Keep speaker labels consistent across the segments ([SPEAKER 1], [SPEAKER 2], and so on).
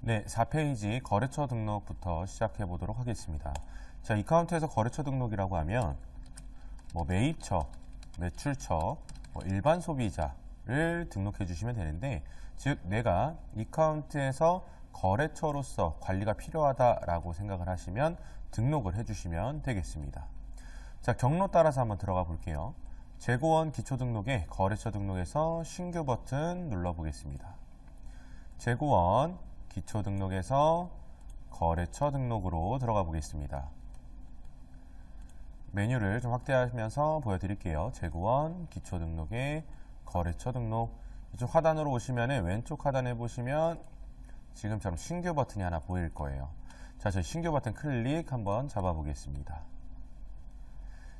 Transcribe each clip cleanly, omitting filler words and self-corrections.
[SPEAKER 1] 네, 4페이지 거래처 등록부터 시작해 보도록 하겠습니다. 자, 이카운트에서 거래처 등록이라고 하면 매입처, 매출처, 일반 소비자를 등록해 주시면 되는데, 즉 내가 이카운트에서 거래처로서 관리가 필요하다라고 생각을 하시면 등록을 해 주시면 되겠습니다. 자, 경로 따라서 한번 들어가 볼게요. 재고원 기초 등록에 거래처 등록에서 신규 버튼 눌러 보겠습니다. 재고원 기초 등록에서 거래처 등록으로 들어가 보겠습니다. 메뉴를 좀 확대하면서 보여드릴게요. 재고원 기초 등록에 거래처 등록. 이쪽 하단으로 오시면 왼쪽 하단에 보시면 지금처럼 신규 버튼이 하나 보일 거예요. 자, 저희 신규 버튼 클릭 한번 잡아 보겠습니다.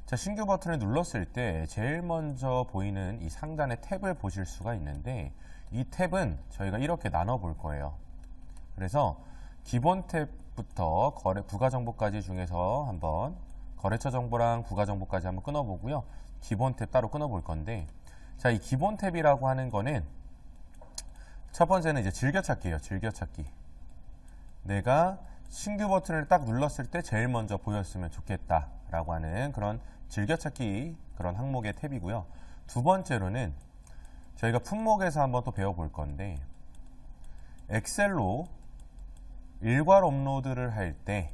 [SPEAKER 1] 자, 신규 버튼을 눌렀을 때 제일 먼저 보이는 이 상단의 탭을 보실 수가 있는데, 이 탭은 저희가 이렇게 나눠 볼 거예요. 그래서 기본 탭부터 거래 부가 정보까지 중에서 한번 거래처 정보랑 부가 정보까지 한번 끊어 보고요. 기본 탭 따로 끊어 볼 건데, 자, 이 기본 탭이라고 하는 거는 첫 번째는 이제 즐겨찾기예요. 즐겨찾기. 내가 신규 버튼을 딱 눌렀을 때 제일 먼저 보였으면 좋겠다라고 하는 그런 즐겨찾기 그런 항목의 탭이고요. 두 번째로는 저희가 품목에서 한번 또 배워볼 건데, 엑셀로 일괄 업로드를 할 때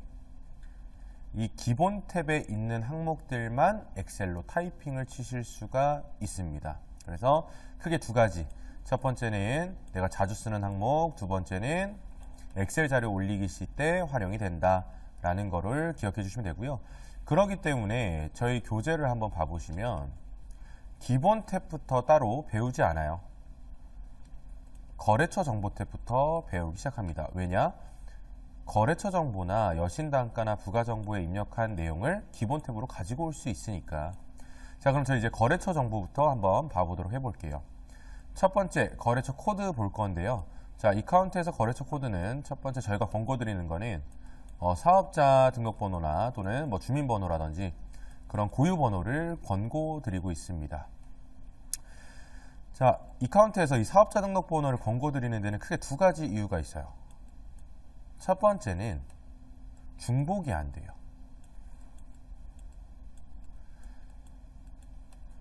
[SPEAKER 1] 이 기본 탭에 있는 항목들만 엑셀로 타이핑을 치실 수가 있습니다. 그래서 크게 두 가지. 첫 번째는 내가 자주 쓰는 항목, 두 번째는 엑셀 자료 올리기 시 때 활용이 된다라는 거를 기억해 주시면 되고요. 그렇기 때문에 저희 교재를 한번 봐보시면 기본 탭부터 따로 배우지 않아요. 거래처 정보 탭부터 배우기 시작합니다. 왜냐? 거래처 정보나 여신단가나 부가 정보에 입력한 내용을 기본 탭으로 가지고 올 수 있으니까. 자, 그럼 저희 이제 거래처 정보부터 한번 봐보도록 해볼게요. 첫 번째, 거래처 코드 볼 건데요. 자, 이카운트에서 거래처 코드는 첫 번째 저희가 권고 드리는 거는 사업자 등록번호나 또는 주민번호라든지 그런 고유 번호를 권고 드리고 있습니다. 자, 이카운트에서 이 사업자 등록번호를 권고 드리는 데는 크게 두 가지 이유가 있어요. 첫 번째는 중복이 안 돼요.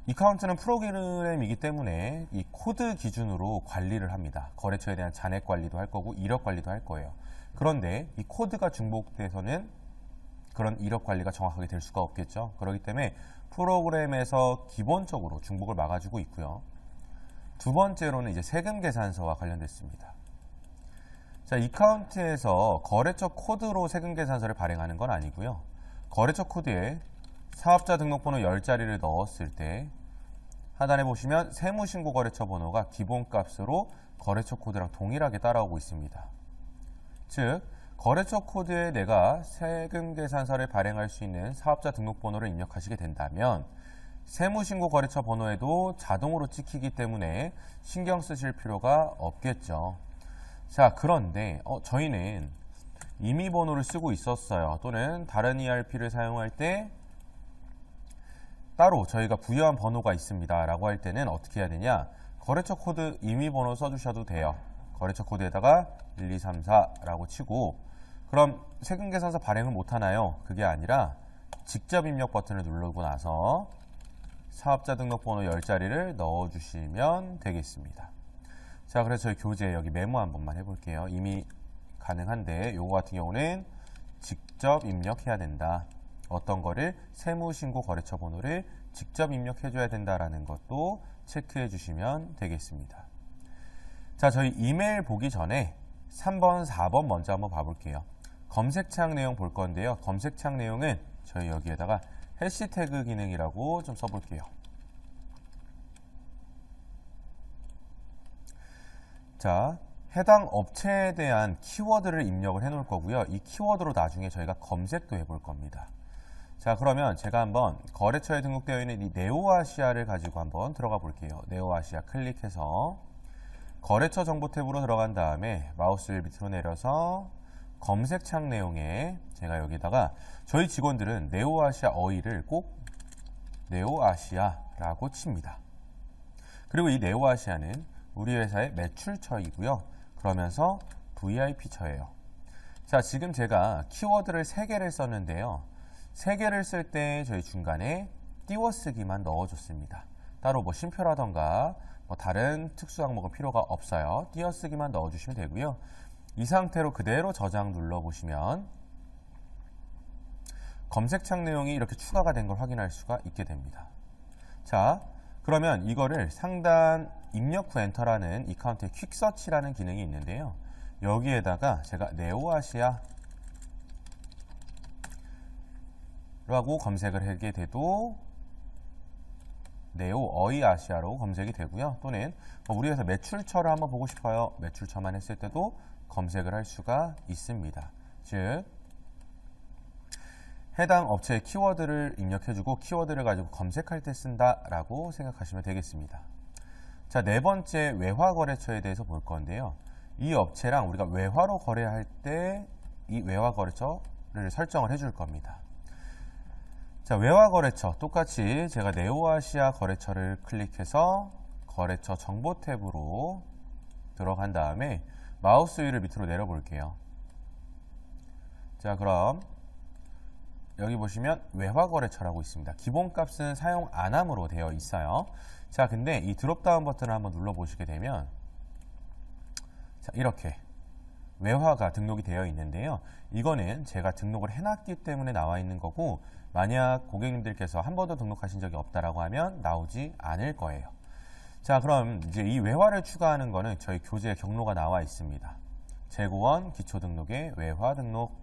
[SPEAKER 1] 이카운트는 프로그램이기 때문에 이 코드 기준으로 관리를 합니다. 거래처에 대한 잔액 관리도 할 거고 이력 관리도 할 거예요. 그런데 이 코드가 중복돼서는 그런 이력 관리가 정확하게 될 수가 없겠죠. 그렇기 때문에 프로그램에서 기본적으로 중복을 막아주고 있고요. 두 번째로는 이제 세금 계산서와 관련됐습니다. 자, 이카운트에서 거래처 코드로 세금 계산서를 발행하는 건 아니고요. 거래처 코드에 사업자 등록번호 10자리를 넣었을 때 하단에 보시면 세무신고거래처 번호가 기본값으로 거래처 코드랑 동일하게 따라오고 있습니다. 즉, 거래처 코드에 내가 세금 계산서를 발행할 수 있는 사업자 등록번호를 입력하시게 된다면 세무신고거래처 번호에도 자동으로 찍히기 때문에 신경 쓰실 필요가 없겠죠. 자, 그런데 저희는 임의 번호를 쓰고 있었어요. 또는 다른 ERP를 사용할 때 따로 저희가 부여한 번호가 있습니다 라고 할 때는 어떻게 해야 되냐, 거래처 코드 임의 번호 써주셔도 돼요. 거래처 코드에다가 1234라고 치고, 그럼 세금 계산서 발행을 못하나요? 그게 아니라 직접 입력 버튼을 누르고 나서 사업자 등록번호 10자리를 넣어주시면 되겠습니다. 자, 그래서 저희 교재 여기 메모 한 번만 해볼게요. 이미 가능한데 요거 같은 경우는 직접 입력해야 된다. 어떤 거를 세무신고 거래처 번호를 직접 입력해줘야 된다라는 것도 체크해 주시면 되겠습니다. 자, 저희 이메일 보기 전에 3번, 4번 먼저 한번 봐볼게요. 검색창 내용 볼 건데요. 검색창 내용은 저희 여기에다가 해시태그 기능이라고 좀 써볼게요. 자, 해당 업체에 대한 키워드를 입력을 해 놓을 거고요. 이 키워드로 나중에 저희가 검색도 해볼 겁니다. 자, 그러면 제가 한번 거래처에 등록되어 있는 이 네오아시아를 가지고 한번 들어가 볼게요. 네오아시아 클릭해서 거래처 정보 탭으로 들어간 다음에 마우스를 밑으로 내려서 검색창 내용에 제가 여기다가 저희 직원들은 네오아시아 어이를 꼭 네오아시아라고 칩니다. 그리고 이 네오아시아는 우리 회사의 매출처이고요. 그러면서 VIP처예요. 자, 지금 제가 키워드를 3개를 썼는데요. 3개를 쓸 때 저희 중간에 띄워쓰기만 넣어줬습니다. 따로 뭐 쉼표라던가 뭐 다른 특수 항목은 필요가 없어요. 띄워쓰기만 넣어주시면 되고요. 이 상태로 그대로 저장 눌러보시면 검색창 내용이 이렇게 추가가 된 걸 확인할 수가 있게 됩니다. 자, 그러면 이거를 상단 입력 후 엔터라는 이 카운트에 퀵서치라는 기능이 있는데요. 여기에다가 제가 네오아시아 라고 검색을 하게 돼도 네오 어이아시아로 검색이 되고요. 또는 우리 회사 매출처를 한번 보고 싶어요. 매출처만 했을 때도 검색을 할 수가 있습니다. 즉 해당 업체의 키워드를 입력해주고 키워드를 가지고 검색할 때 쓴다라고 생각하시면 되겠습니다. 자, 4번째 외화거래처에 대해서 볼 건데요. 이 업체랑 우리가 외화로 거래할 때 이 외화거래처를 설정을 해줄 겁니다. 자, 외화거래처 똑같이 제가 네오아시아 거래처를 클릭해서 거래처 정보 탭으로 들어간 다음에 마우스 휠을 밑으로 내려 볼게요. 자, 그럼 여기 보시면 외화거래처라고 있습니다. 기본값은 사용 안 함으로 되어 있어요. 자, 근데 이 드롭다운 버튼을 한번 눌러 보시게 되면 자, 이렇게 외화가 등록이 되어 있는데요. 이거는 제가 등록을 해놨기 때문에 나와 있는 거고, 만약 고객님들께서 한 번도 등록하신 적이 없다라고 하면 나오지 않을 거예요. 자, 그럼 이제 이 외화를 추가하는 거는 저희 교재에 경로가 나와 있습니다. 재고원 기초등록의 외화 등록,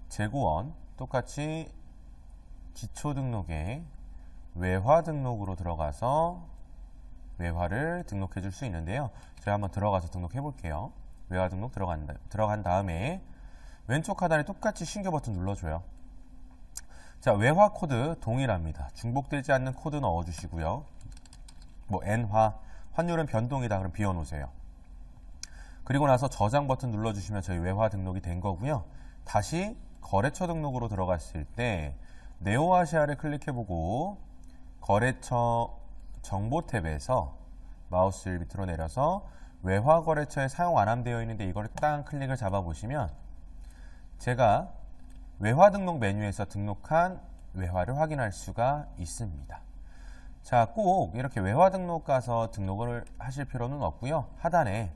[SPEAKER 1] 재고원 똑같이 기초등록의 외화 등록으로 들어가서 외화를 등록해 줄 수 있는데요. 저희 한번 들어가서 등록해 볼게요. 외화 등록 들어간 다음에 왼쪽 하단에 똑같이 신규 버튼 눌러줘요. 자, 외화 코드 동일합니다. 중복되지 않는 코드 넣어주시고요. 뭐 N화, 환율은 변동이다 그럼 비워놓으세요. 그리고 나서 저장 버튼 눌러주시면 저희 외화 등록이 된 거고요. 다시 거래처 등록으로 들어갔을 때 네오아시아를 클릭해보고 거래처 정보 탭에서 마우스를 밑으로 내려서 외화 거래처에 사용 안 함되어 있는데 이걸 딱 클릭을 잡아보시면 제가 외화 등록 메뉴에서 등록한 외화를 확인할 수가 있습니다. 자, 꼭 이렇게 외화 등록 가서 등록을 하실 필요는 없고요. 하단에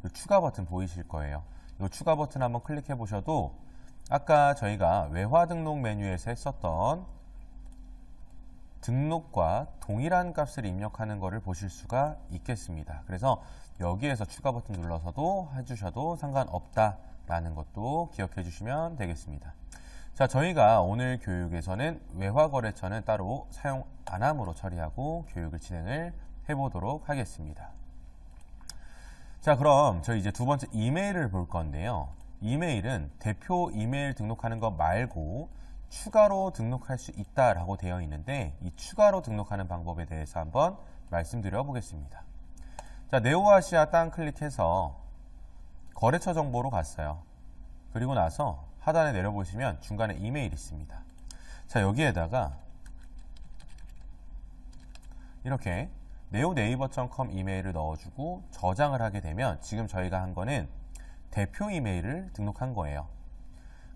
[SPEAKER 1] 이 추가 버튼 보이실 거예요. 이 추가 버튼 한번 클릭해 보셔도 아까 저희가 외화 등록 메뉴에서 했었던 등록과 동일한 값을 입력하는 것을 보실 수가 있겠습니다. 그래서 여기에서 추가 버튼 눌러서도 해주셔도 상관없다라는 것도 기억해 주시면 되겠습니다. 자, 저희가 오늘 교육에서는 외화거래처는 따로 사용 안 함으로 처리하고 교육을 진행을 해보도록 하겠습니다. 자, 그럼 저희 이제 두 번째 이메일을 볼 건데요. 이메일은 대표 이메일 등록하는 것 말고 추가로 등록할 수 있다라고 되어 있는데 이 추가로 등록하는 방법에 대해서 한번 말씀드려 보겠습니다. 자, 네오아시아 땅 클릭해서 거래처 정보로 갔어요. 그리고 나서 하단에 내려보시면 중간에 이메일 있습니다. 자, 여기에다가 이렇게 네오네이버.com 이메일을 넣어주고 저장을 하게 되면 지금 저희가 한 거는 대표 이메일을 등록한 거예요.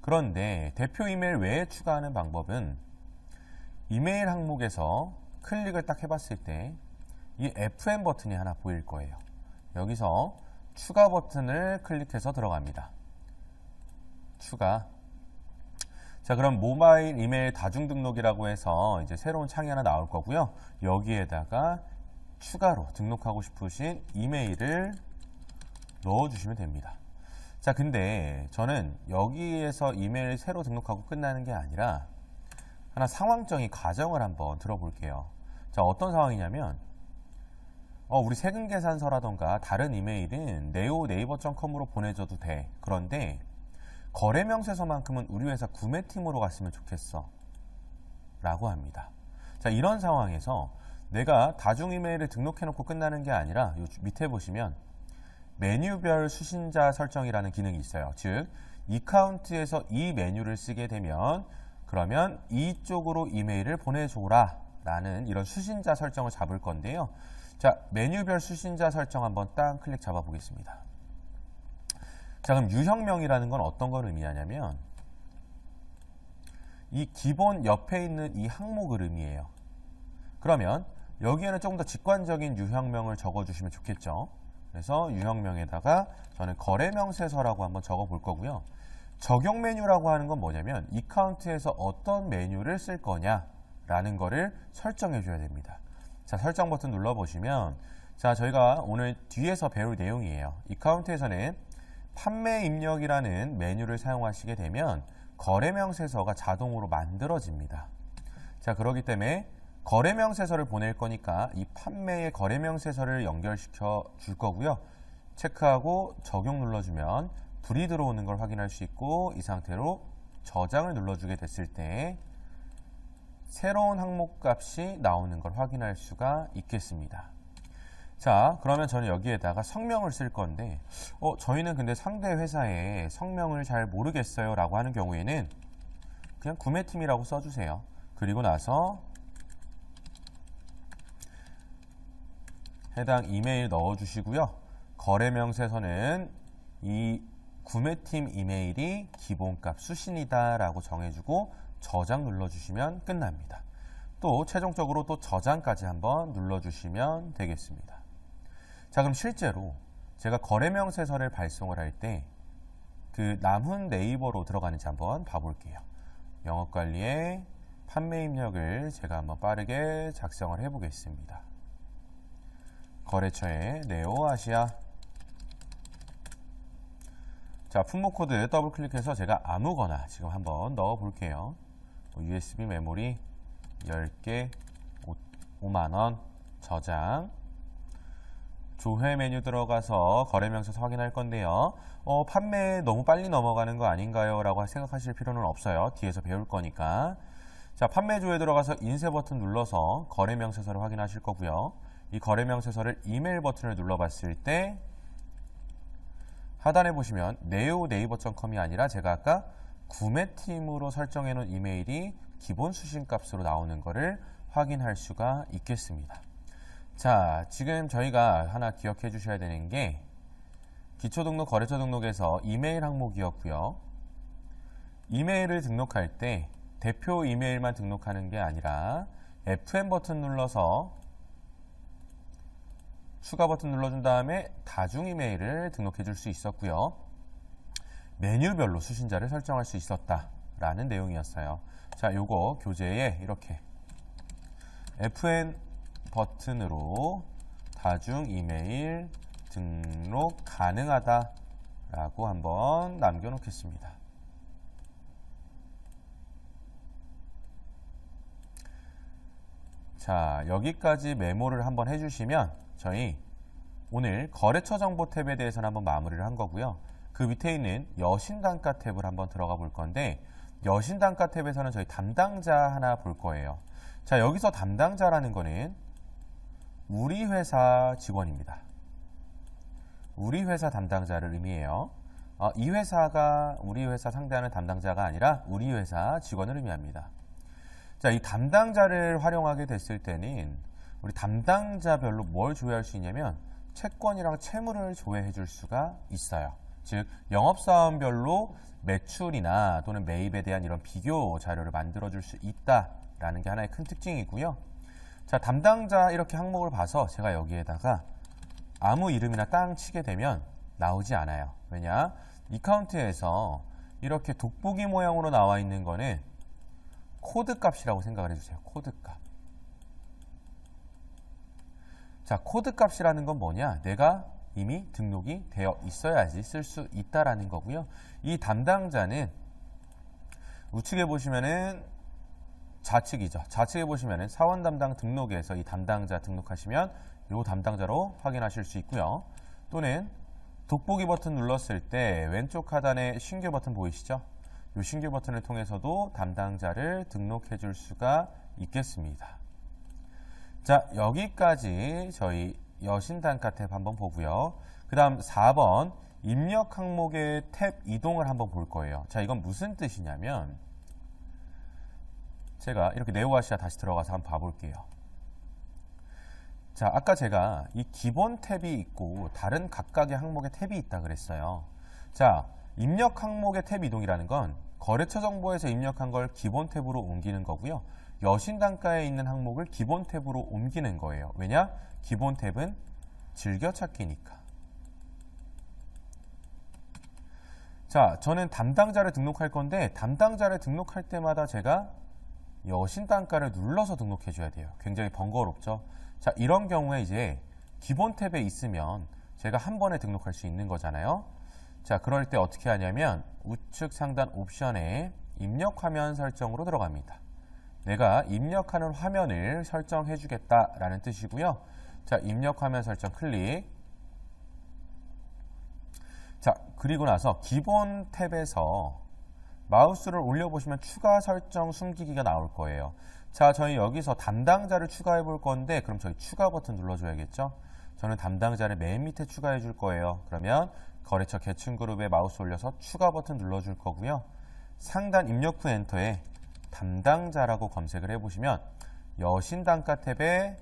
[SPEAKER 1] 그런데 대표 이메일 외에 추가하는 방법은 이메일 항목에서 클릭을 딱 해봤을 때 이 FM 버튼이 하나 보일 거예요. 여기서 추가 버튼을 클릭해서 들어갑니다. 추가. 자, 그럼 모바일 이메일 다중 등록이라고 해서 이제 새로운 창이 하나 나올 거고요. 여기에다가 추가로 등록하고 싶으신 이메일을 넣어주시면 됩니다. 자, 근데 저는 여기에서 이메일 새로 등록하고 끝나는 게 아니라 하나 상황적인 가정을 한번 들어볼게요. 자, 어떤 상황이냐면 우리 세금계산서라던가 다른 이메일은 네이버.com으로 보내줘도 돼. 그런데 거래명세서만큼은 우리 회사 구매팀으로 갔으면 좋겠어 라고 합니다. 자, 이런 상황에서 내가 다중 이메일을 등록해놓고 끝나는 게 아니라 요 밑에 보시면 메뉴별 수신자 설정이라는 기능이 있어요. 즉, 이 카운트에서 이 메뉴를 쓰게 되면 그러면 이쪽으로 이메일을 보내줘라 라는 이런 수신자 설정을 잡을 건데요. 자, 메뉴별 수신자 설정 한번 딱 클릭 잡아 보겠습니다. 자, 그럼 유형명이라는 건 어떤 걸 의미하냐면 이 기본 옆에 있는 이 항목을 의미해요. 그러면 여기에는 조금 더 직관적인 유형명을 적어주시면 좋겠죠. 그래서 유형명에다가 저는 거래명세서라고 한번 적어 볼 거고요. 적용 메뉴라고 하는 건 뭐냐면 이 카운트에서 어떤 메뉴를 쓸 거냐라는 거를 설정해 줘야 됩니다. 자, 설정 버튼 눌러보시면 자, 저희가 오늘 뒤에서 배울 내용이에요. 이 카운트에서는 판매 입력이라는 메뉴를 사용하시게 되면 거래명세서가 자동으로 만들어집니다. 자, 그렇기 때문에 거래명세서를 보낼 거니까 이 판매의 거래명세서를 연결시켜 줄 거고요. 체크하고 적용 눌러주면 불이 들어오는 걸 확인할 수 있고 이 상태로 저장을 눌러주게 됐을 때 새로운 항목 값이 나오는 걸 확인할 수가 있겠습니다. 자, 그러면 저는 여기에다가 성명을 쓸 건데 저희는 근데 상대 회사에 성명을 잘 모르겠어요 라고 하는 경우에는 그냥 구매팀이라고 써주세요. 그리고 나서 해당 이메일 넣어주시고요. 거래명세서는 이 구매팀 이메일이 기본값 수신이다 라고 정해주고 저장 눌러주시면 끝납니다. 또 최종적으로 또 저장까지 한번 눌러주시면 되겠습니다. 자, 그럼 실제로 제가 거래명세서를 발송을 할 때 그 남훈 네이버로 들어가는지 한번 봐볼게요. 영업관리에 판매 입력을 제가 한번 빠르게 작성을 해보겠습니다. 거래처에 네오아시아. 자, 품목코드 더블 클릭해서 제가 아무거나 지금 한번 넣어 볼게요. USB 메모리 10개 5만원 저장. 조회 메뉴 들어가서 거래명세서 확인할 건데요. 판매 너무 빨리 넘어가는 거 아닌가요? 라고 생각하실 필요는 없어요. 뒤에서 배울 거니까. 자, 판매 조회 들어가서 인쇄 버튼 눌러서 거래명세서를 확인하실 거고요. 이 거래명세서를 이메일 버튼을 눌러봤을 때 하단에 보시면 네오네이버.com이 아니라 제가 아까 구매팀으로 설정해 놓은 이메일이 기본 수신값으로 나오는 것을 확인할 수가 있겠습니다. 자, 지금 저희가 하나 기억해 주셔야 되는 게 기초등록, 거래처 등록에서 이메일 항목이었고요. 이메일을 등록할 때 대표 이메일만 등록하는 게 아니라 FM 버튼 눌러서 추가 버튼 눌러준 다음에 다중 이메일을 등록해 줄 수 있었고요. 메뉴별로 수신자를 설정할 수 있었다라는 내용이었어요. 자, 요거 교재에 이렇게 FN 버튼으로 다중 이메일 등록 가능하다라고 한번 남겨놓겠습니다. 자, 여기까지 메모를 한번 해주시면 저희 오늘 거래처 정보 탭에 대해서는 한번 마무리를 한 거고요. 그 밑에 있는 여신단가 탭을 한번 들어가 볼 건데 여신단가 탭에서는 저희 담당자 하나 볼 거예요. 자, 여기서 담당자라는 거는 우리 회사 직원입니다. 우리 회사 담당자를 의미해요. 이 회사가 우리 회사 상대하는 담당자가 아니라 우리 회사 직원을 의미합니다. 자, 이 담당자를 활용하게 됐을 때는 우리 담당자별로 뭘 조회할 수 있냐면 채권이랑 채무를 조회해 줄 수가 있어요. 즉 영업사원별로 매출이나 또는 매입에 대한 이런 비교 자료를 만들어 줄 수 있다라는 게 하나의 큰 특징이고요. 자, 담당자 이렇게 항목을 봐서 제가 여기에다가 아무 이름이나 땅 치게 되면 나오지 않아요. 왜냐? 이 카운트에서 이렇게 돋보기 모양으로 나와 있는 거는 코드 값이라고 생각을 해주세요. 코드 값. 자, 코드 값이라는 건 뭐냐? 내가 이미 등록이 되어 있어야지 쓸 수 있다라는 거고요. 이 담당자는 우측에 보시면은 좌측이죠. 좌측에 보시면은 사원 담당 등록에서 이 담당자 등록하시면 이 담당자로 확인하실 수 있고요. 또는 돋보기 버튼 눌렀을 때 왼쪽 하단에 신규 버튼 보이시죠? 이 신규 버튼을 통해서도 담당자를 등록해 줄 수가 있겠습니다. 자, 여기까지 저희 여신단가 탭 한번 보고요. 그 다음 4번 입력 항목의 탭 이동을 한번 볼 거예요. 자, 이건 무슨 뜻이냐면 제가 이렇게 네오아시아 다시 들어가서 한번 봐볼게요. 자, 아까 제가 이 기본 탭이 있고 다른 각각의 항목의 탭이 있다 그랬어요. 자, 입력 항목의 탭 이동이라는 건 거래처 정보에서 입력한 걸 기본 탭으로 옮기는 거고요. 여신 단가에 있는 항목을 기본 탭으로 옮기는 거예요. 왜냐? 기본 탭은 즐겨찾기니까. 자, 저는 담당자를 등록할 건데 담당자를 등록할 때마다 제가 여신 단가를 눌러서 등록해 줘야 돼요. 굉장히 번거롭죠. 자, 이런 경우에 이제 기본 탭에 있으면 제가 한 번에 등록할 수 있는 거잖아요. 자, 그럴 때 어떻게 하냐면 우측 상단 옵션에 입력 화면 설정으로 들어갑니다. 내가 입력하는 화면을 설정해 주겠다라는 뜻이고요. 자, 입력 화면 설정 클릭. 자, 그리고 나서 기본 탭에서 마우스를 올려보시면 추가 설정 숨기기가 나올 거예요. 자, 저희 여기서 담당자를 추가해 볼 건데 그럼 저희 추가 버튼 눌러줘야겠죠. 저는 담당자를 맨 밑에 추가해 줄 거예요. 그러면 거래처 계층 그룹에 마우스 올려서 추가 버튼 눌러줄 거고요. 상단 입력 후 엔터에 담당자라고 검색을 해보시면 여신단가 탭에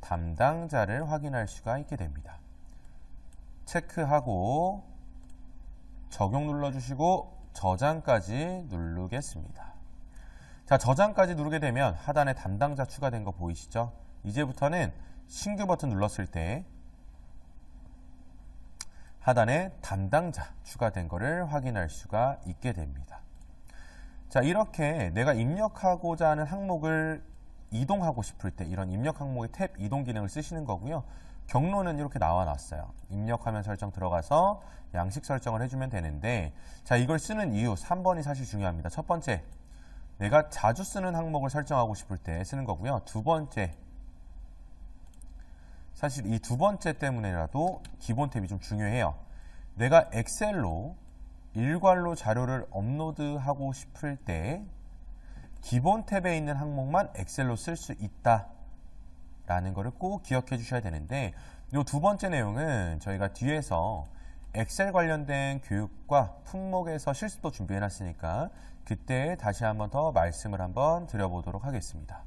[SPEAKER 1] 담당자를 확인할 수가 있게 됩니다. 체크하고 적용 눌러주시고 저장까지 누르겠습니다. 자, 저장까지 누르게 되면 하단에 담당자 추가된 거 보이시죠? 이제부터는 신규 버튼 눌렀을 때 하단에 담당자 추가된 거를 확인할 수가 있게 됩니다. 자, 이렇게 내가 입력하고자 하는 항목을 이동하고 싶을 때 이런 입력 항목의 탭 이동 기능을 쓰시는 거고요. 경로는 이렇게 나와 놨어요. 입력화면 설정 들어가서 양식 설정을 해주면 되는데, 자, 이걸 쓰는 이유 3번이 사실 중요합니다. 첫 번째, 내가 자주 쓰는 항목을 설정하고 싶을 때 쓰는 거고요. 두 번째, 사실 이 두 번째 때문에라도 기본 탭이 좀 중요해요. 내가 엑셀로 일괄로 자료를 업로드하고 싶을 때 기본 탭에 있는 항목만 엑셀로 쓸 수 있다 라는 거를 꼭 기억해 주셔야 되는데, 이 두 번째 내용은 저희가 뒤에서 엑셀 관련된 교육과 품목에서 실습도 준비해 놨으니까 그때 다시 한번 더 말씀을 한번 드려보도록 하겠습니다.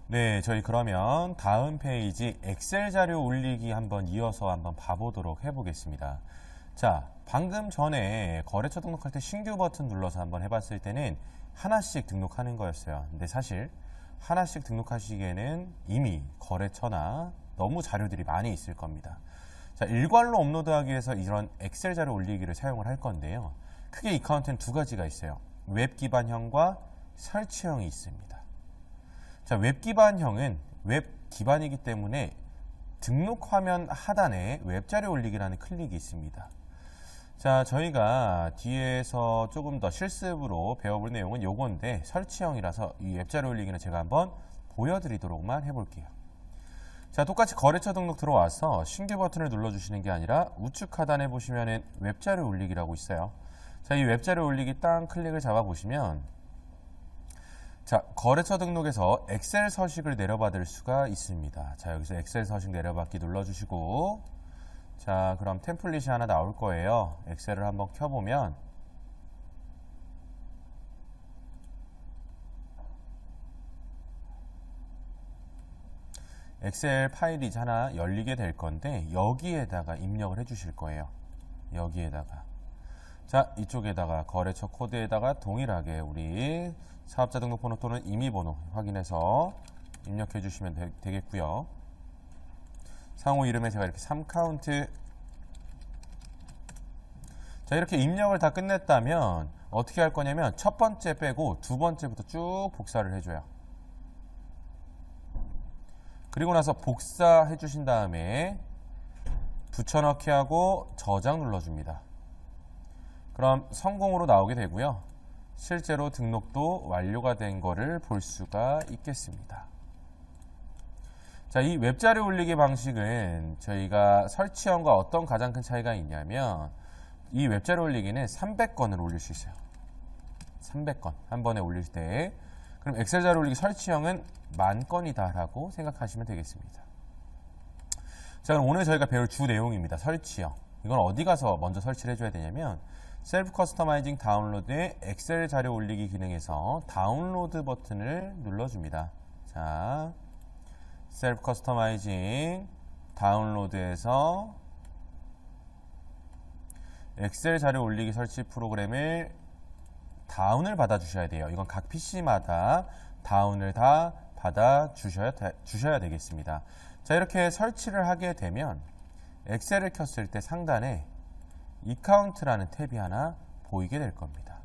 [SPEAKER 1] 네, 저희 그러면 다음 페이지 엑셀 자료 올리기 한번 이어서 한번 봐보도록 해보겠습니다. 자, 방금 전에 거래처 등록할 때 신규 버튼 눌러서 한번 해봤을 때는 하나씩 등록하는 거였어요. 근데 사실 하나씩 등록하시기에는 이미 거래처나 너무 자료들이 많이 있을 겁니다. 자, 일괄로 업로드하기 위해서 이런 엑셀 자료 올리기를 사용을 할 건데요. 크게 이 카운트는 두 가지가 있어요. 웹 기반형과 설치형이 있습니다. 자, 웹 기반형은 웹 기반이기 때문에 등록 화면 하단에 웹 자료 올리기라는 클릭이 있습니다. 자, 저희가 뒤에서 조금 더 실습으로 배워볼 내용은 요건데 설치형이라서 이 웹자료 올리기는 제가 한번 보여드리도록만 해볼게요. 자, 똑같이 거래처 등록 들어와서 신규 버튼을 눌러주시는 게 아니라 우측 하단에 보시면은 웹자료 올리기라고 있어요. 자, 이 웹자료 올리기 땅 클릭을 잡아보시면 자, 거래처 등록에서 엑셀 서식을 내려받을 수가 있습니다. 자, 여기서 엑셀 서식 내려받기 눌러주시고, 자, 그럼 템플릿이 하나 나올 거예요. 엑셀을 한번 켜보면 엑셀 파일이 하나 열리게 될 건데 여기에다가 입력을 해 주실 거예요. 여기에다가. 자, 이쪽에다가 거래처 코드에다가 동일하게 우리 사업자 등록번호 또는 임의번호 확인해서 입력해 주시면 되겠고요. 상호 이름에 제가 이렇게 3카운트. 자, 이렇게 입력을 다 끝냈다면 어떻게 할 거냐면 첫 번째 빼고 두 번째부터 쭉 복사를 해줘요. 그리고 나서 복사해 주신 다음에 붙여넣기 하고 저장 눌러줍니다. 그럼 성공으로 나오게 되고요. 실제로 등록도 완료가 된 거를 볼 수가 있겠습니다. 자, 이 웹자료 올리기 방식은 저희가 설치형과 어떤 가장 큰 차이가 있냐면 이 웹자료 올리기는 300건을 올릴 수 있어요. 300건 한 번에 올릴 때. 그럼 엑셀 자료 올리기 설치형은 10,000건이다 라고 생각하시면 되겠습니다. 자, 그럼 오늘 저희가 배울 주 내용입니다. 설치형. 이건 어디 가서 먼저 설치를 해줘야 되냐면 셀프 커스터마이징 다운로드의 엑셀 자료 올리기 기능에서 다운로드 버튼을 눌러줍니다. 자, 셀프 커스터마이징 다운로드에서 엑셀 자료 올리기 설치 프로그램을 다운을 받아 주셔야 돼요. 이건 각 PC마다 다운을 다 받아 주셔야 되겠습니다. 자, 이렇게 설치를 하게 되면 엑셀을 켰을 때 상단에 이카운트라는 탭이 하나 보이게 될 겁니다.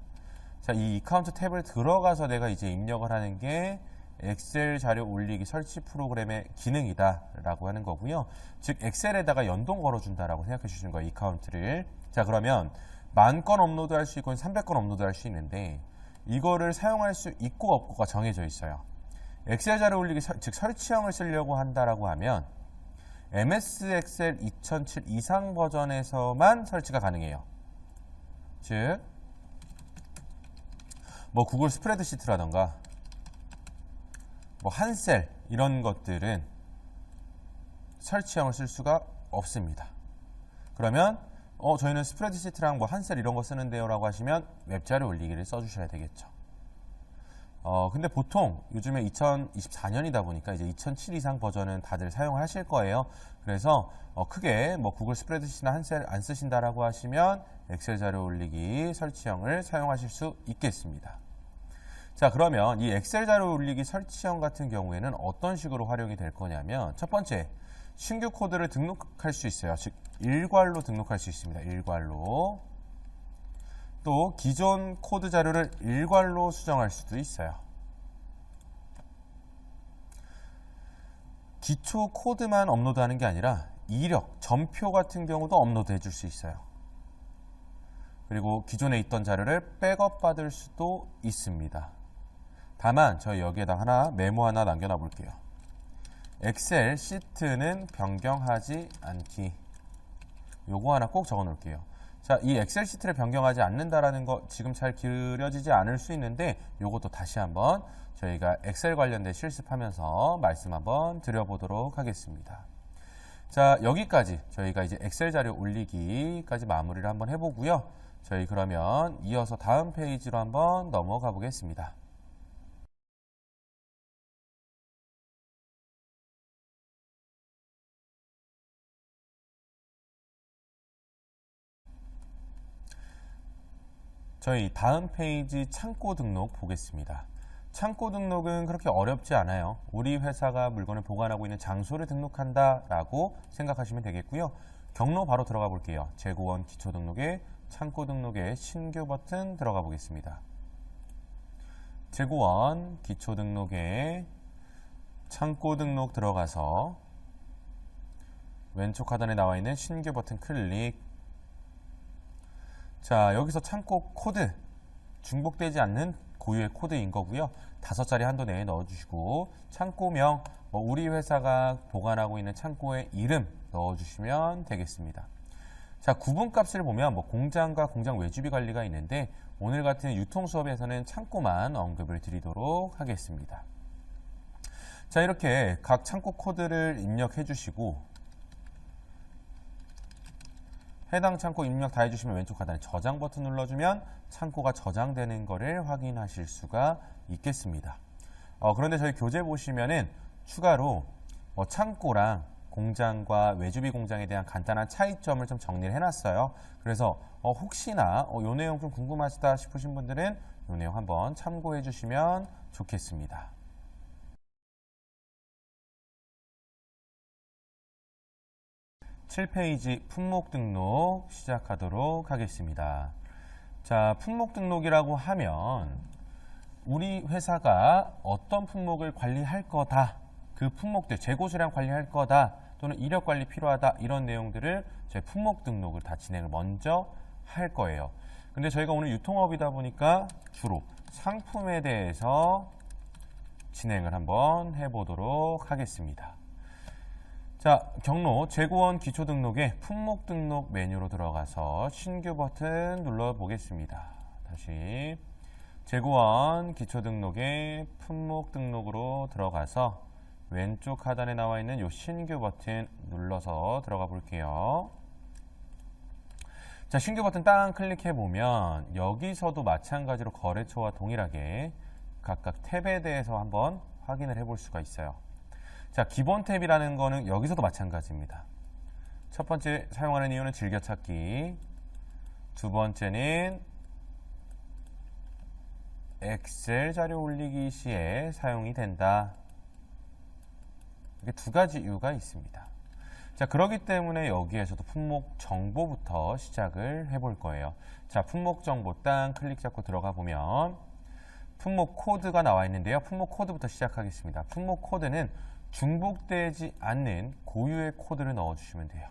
[SPEAKER 1] 자, 이 이카운트 탭을 들어가서 내가 이제 입력을 하는 게 엑셀 자료 올리기 설치 프로그램의 기능이다 라고 하는 거고요. 즉 엑셀에다가 연동 걸어준다라고 생각해 주시는 거예요. 이카운트를. 자, 그러면 10,000건 업로드 할 수 있고 300건 업로드 할 수 있는데 이거를 사용할 수 있고 없고가 정해져 있어요. 엑셀 자료 올리기 즉 설치형을 쓰려고 한다라고 하면 MS 엑셀 2007 이상 버전에서만 설치가 가능해요. 즉 뭐 구글 스프레드시트라던가 뭐 한셀 이런 것들은 설치형을 쓸 수가 없습니다. 그러면 저희는 스프레드시트랑 뭐 한셀 이런 거 쓰는데요 라고 하시면 웹자료 올리기를 써주셔야 되겠죠. 근데 보통 요즘에 2024년이다 보니까 이제 2007 이상 버전은 다들 사용하실 거예요. 그래서 크게 뭐 구글 스프레드시트나 한셀 안 쓰신다라고 하시면 엑셀 자료 올리기 설치형을 사용하실 수 있겠습니다. 자, 그러면 이 엑셀 자료 올리기 설치형 같은 경우에는 어떤 식으로 활용이 될 거냐면 첫 번째, 신규 코드를 등록할 수 있어요. 즉 일괄로 등록할 수 있습니다. 일괄로. 또 기존 코드 자료를 일괄로 수정할 수도 있어요. 기초 코드만 업로드하는 게 아니라 이력, 전표 같은 경우도 업로드 해줄 수 있어요. 그리고 기존에 있던 자료를 백업 받을 수도 있습니다. 다만 저희 여기에다 메모 하나 남겨놔 볼게요. 엑셀 시트는 변경하지 않기. 요거 하나 꼭 적어 놓을게요. 자, 이 엑셀 시트를 변경하지 않는다라는 거 지금 잘 그려지지 않을 수 있는데 요것도 다시 한번 저희가 엑셀 관련된 실습하면서 말씀 한번 드려보도록 하겠습니다. 자, 여기까지 저희가 이제 엑셀 자료 올리기까지 마무리를 한번 해보고요. 저희 그러면 이어서 다음 페이지로 한번 넘어가 보겠습니다. 저희 다음 페이지 창고 등록 보겠습니다. 창고 등록은 그렇게 어렵지 않아요. 우리 회사가 물건을 보관하고 있는 장소를 등록한다라고 생각하시면 되겠고요. 경로 바로 들어가 볼게요. 재고원 기초 등록에 창고 등록에 신규 버튼 들어가 보겠습니다. 재고원 기초 등록에 창고 등록 들어가서 왼쪽 하단에 나와 있는 신규 버튼 클릭. 자, 여기서 창고 코드 중복되지 않는 고유의 코드인 거고요. 5자리 한도 내에 넣어주시고 창고명, 우리 회사가 보관하고 있는 창고의 이름 넣어주시면 되겠습니다. 자, 구분값을 보면 공장과 공장 외주비 관리가 있는데 오늘 같은 유통 수업에서는 창고만 언급을 드리도록 하겠습니다. 자, 이렇게 각 창고 코드를 입력해 주시고 해당 창고 입력 다 해주시면 왼쪽 하단에 저장 버튼 눌러주면 창고가 저장되는 것을 확인하실 수가 있겠습니다. 그런데 저희 교재 보시면은 추가로 창고랑 공장과 외주비 공장에 대한 간단한 차이점을 좀 정리를 해놨어요. 그래서 혹시나 이 내용 좀 궁금하시다 싶으신 분들은 이 내용 한번 참고해 주시면 좋겠습니다. 7페이지 품목 등록 시작하도록 하겠습니다. 자, 품목 등록이라고 하면 우리 회사가 어떤 품목을 관리할 거다, 그 품목들 재고 수량 관리할 거다, 또는 이력 관리 필요하다, 이런 내용들을 저희 품목 등록을 다 진행을 먼저 할 거예요. 근데 저희가 오늘 유통업이다 보니까 주로 상품에 대해서 진행을 한번 해보도록 하겠습니다. 자, 경로 재고원 기초 등록에 품목 등록 메뉴로 들어가서 신규 버튼 눌러 보겠습니다. 다시 재고원 기초 등록에 품목 등록으로 들어가서 왼쪽 하단에 나와 있는 이 신규 버튼 눌러서 들어가 볼게요. 자, 신규 버튼 땅 클릭해 보면 여기서도 마찬가지로 거래처와 동일하게 각각 탭에 대해서 한번 확인을 해볼 수가 있어요. 자, 기본 탭이라는 거는 여기서도 마찬가지입니다. 첫 번째 사용하는 이유는 즐겨찾기, 두 번째는 엑셀 자료 올리기 시에 사용이 된다. 이게 두 가지 이유가 있습니다. 자, 그렇기 때문에 여기에서도 품목 정보부터 시작을 해볼 거예요. 자, 품목 정보 땅 클릭 잡고 들어가 보면 품목 코드가 나와 있는데요. 품목 코드부터 시작하겠습니다. 품목 코드는 중복되지 않는 고유의 코드를 넣어주시면 돼요.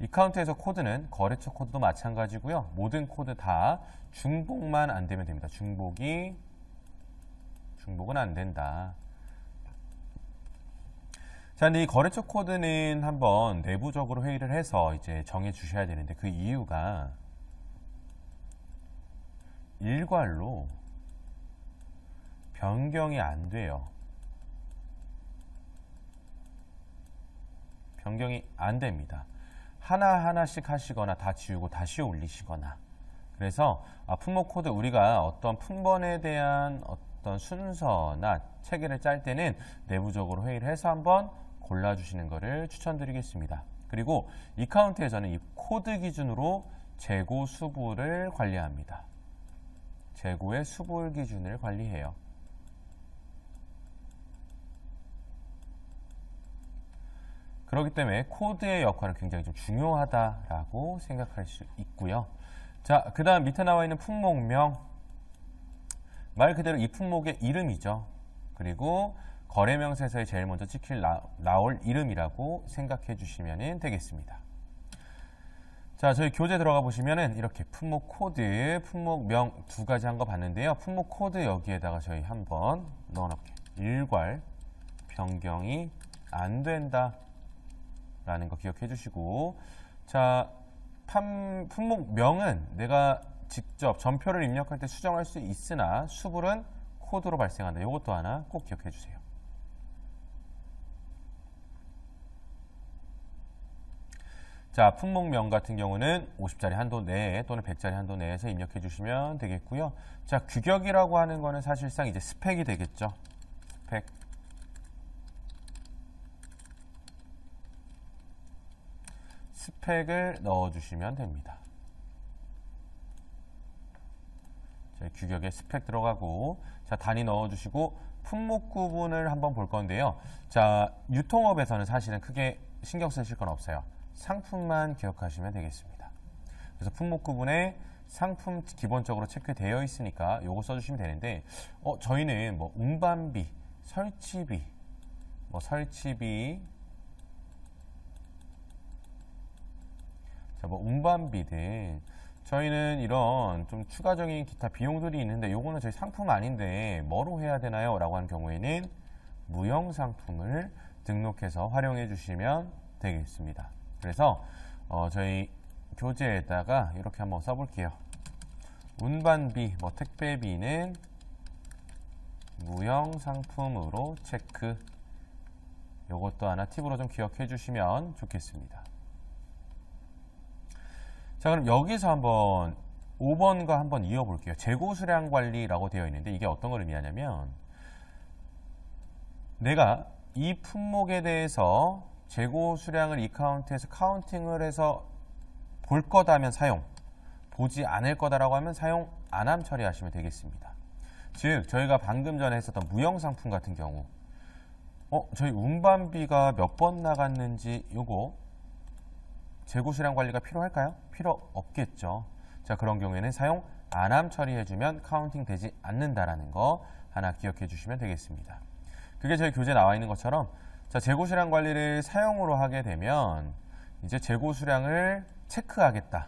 [SPEAKER 1] 이카운트에서 코드는 거래처 코드도 마찬가지고요. 모든 코드 다 중복만 안 되면 됩니다. 중복은 안 된다. 자, 근데 이 거래처 코드는 한번 내부적으로 회의를 해서 이제 정해 주셔야 되는데 그 이유가 일괄로 변경이 안 돼요. 변경이 안 됩니다. 하나하나씩 하시거나 다 지우고 다시 올리시거나. 그래서 품목 코드 우리가 어떤 품번에 대한 어떤 순서나 체계를 짤 때는 내부적으로 회의를 해서 한번 골라주시는 것을 추천드리겠습니다. 그리고 이카운트에서는 이 코드 기준으로 재고 수불을 관리합니다. 재고의 수불 기준을 관리해요. 그렇기 때문에 코드의 역할은 굉장히 좀 중요하다라고 생각할 수 있고요. 자, 그 다음 밑에 나와 있는 품목명. 말 그대로 이 품목의 이름이죠. 그리고 거래명세서에 제일 먼저 나올 이름이라고 생각해 주시면 되겠습니다. 자, 저희 교재 들어가 보시면은 이렇게 품목 코드, 품목명 두 가지 한 거 봤는데요. 품목 코드 여기에다가 저희 한번 넣어놓을게요. 일괄 변경이 안 된다. 라는 거 기억해 주시고, 자, 품목명은 내가 직접 전표를 입력할 때 수정할 수 있으나 수불은 코드로 발생한다. 이것도 하나 꼭 기억해 주세요. 자, 품목명 같은 경우는 50짜리 한도 내에 또는 100짜리 한도 내에서 입력해 주시면 되겠고요. 자, 규격이라고 하는 거는 사실상 이제 스펙이 되겠죠. 스펙. 스펙을 넣어주시면 됩니다. 자, 규격에 스펙 들어가고, 자, 단위 넣어주시고, 품목 구분을 한번 볼 건데요. 자, 유통업에서는 사실은 크게 신경 쓰실 건 없어요. 상품만 기억하시면 되겠습니다. 그래서 품목 구분에 상품 기본적으로 체크되어 있으니까 요거 써주시면 되는데, 저희는 뭐 운반비, 설치비, 자, 운반비들 저희는 이런 좀 추가적인 기타 비용들이 있는데 요거는 저희 상품 아닌데 뭐로 해야 되나요? 라고 하는 경우에는 무형상품을 등록해서 활용해 주시면 되겠습니다. 그래서 저희 교재에다가 이렇게 한번 써볼게요. 운반비, 택배비는 무형상품으로 체크. 요것도 하나 팁으로 좀 기억해 주시면 좋겠습니다. 자, 그럼 여기서 한번 5번과 한번 이어볼게요. 재고 수량 관리라고 되어 있는데 이게 어떤 걸 의미하냐면 내가 이 품목에 대해서 재고 수량을 이 카운트에서 카운팅을 해서 볼 거다면 사용, 보지 않을 거다라고 하면 사용 안함 처리하시면 되겠습니다. 즉 저희가 방금 전에 했었던 무형상품 같은 경우 저희 운반비가 몇 번 나갔는지 요거 재고 수량 관리가 필요할까요? 필요 없겠죠. 자, 그런 경우에는 사용 안함 처리해주면 카운팅 되지 않는다라는 거 하나 기억해 주시면 되겠습니다. 그게 저희 교재에 나와 있는 것처럼 자, 재고 수량 관리를 사용으로 하게 되면 이제 재고 수량을 체크하겠다.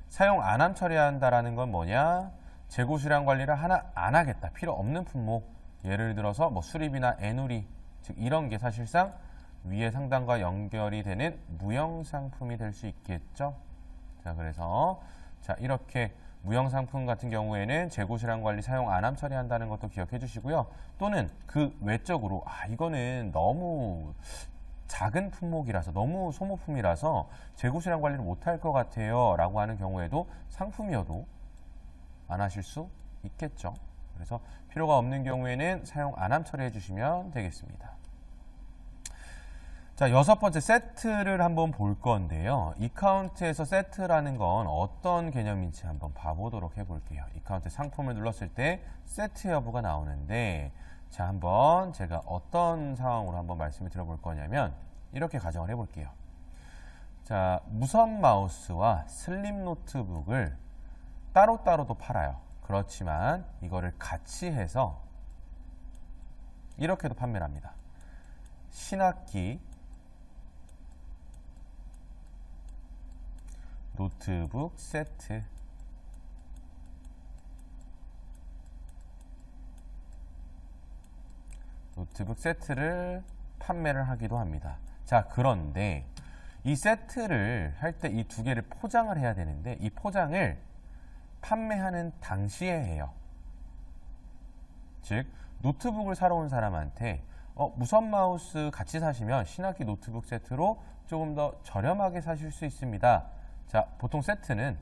[SPEAKER 1] 사용 안함 처리한다라는 건 뭐냐? 재고 수량 관리를 하나 안 하겠다. 필요 없는 품목. 예를 들어서 수리비나 애누리, 즉 이런 게 사실상 위의 상단과 연결이 되는 무형상품이 될 수 있겠죠. 자, 그래서 자, 이렇게 무형상품 같은 경우에는 재고 수량 관리 사용 안함 처리한다는 것도 기억해 주시고요. 또는 그 외적으로 이거는 너무 작은 품목이라서 너무 소모품이라서 재고 수량 관리를 못할 것 같아요 라고 하는 경우에도 상품이어도 안 하실 수 있겠죠. 그래서 필요가 없는 경우에는 사용 안함 처리해 주시면 되겠습니다. 자, 6번째 세트를 한번 볼 건데요. 이카운트에서 세트라는 건 어떤 개념인지 한번 봐보도록 해볼게요. 이카운트 상품을 눌렀을 때 세트 여부가 나오는데, 자, 한번 제가 어떤 상황으로 한번 말씀을 드려볼 거냐면 이렇게 가정을 해볼게요. 자, 무선 마우스와 슬림 노트북을 따로따로도 팔아요. 그렇지만 이거를 같이 해서 이렇게도 판매를 합니다. 신학기 노트북 세트, 노트북 세트를 판매를 하기도 합니다. 자, 그런데 이 세트를 할 때 이 두 개를 포장을 해야 되는데 이 포장을 판매하는 당시에 해요. 즉, 노트북을 사러 온 사람한테 무선 마우스 같이 사시면 신학기 노트북 세트로 조금 더 저렴하게 사실 수 있습니다. 자, 보통 세트는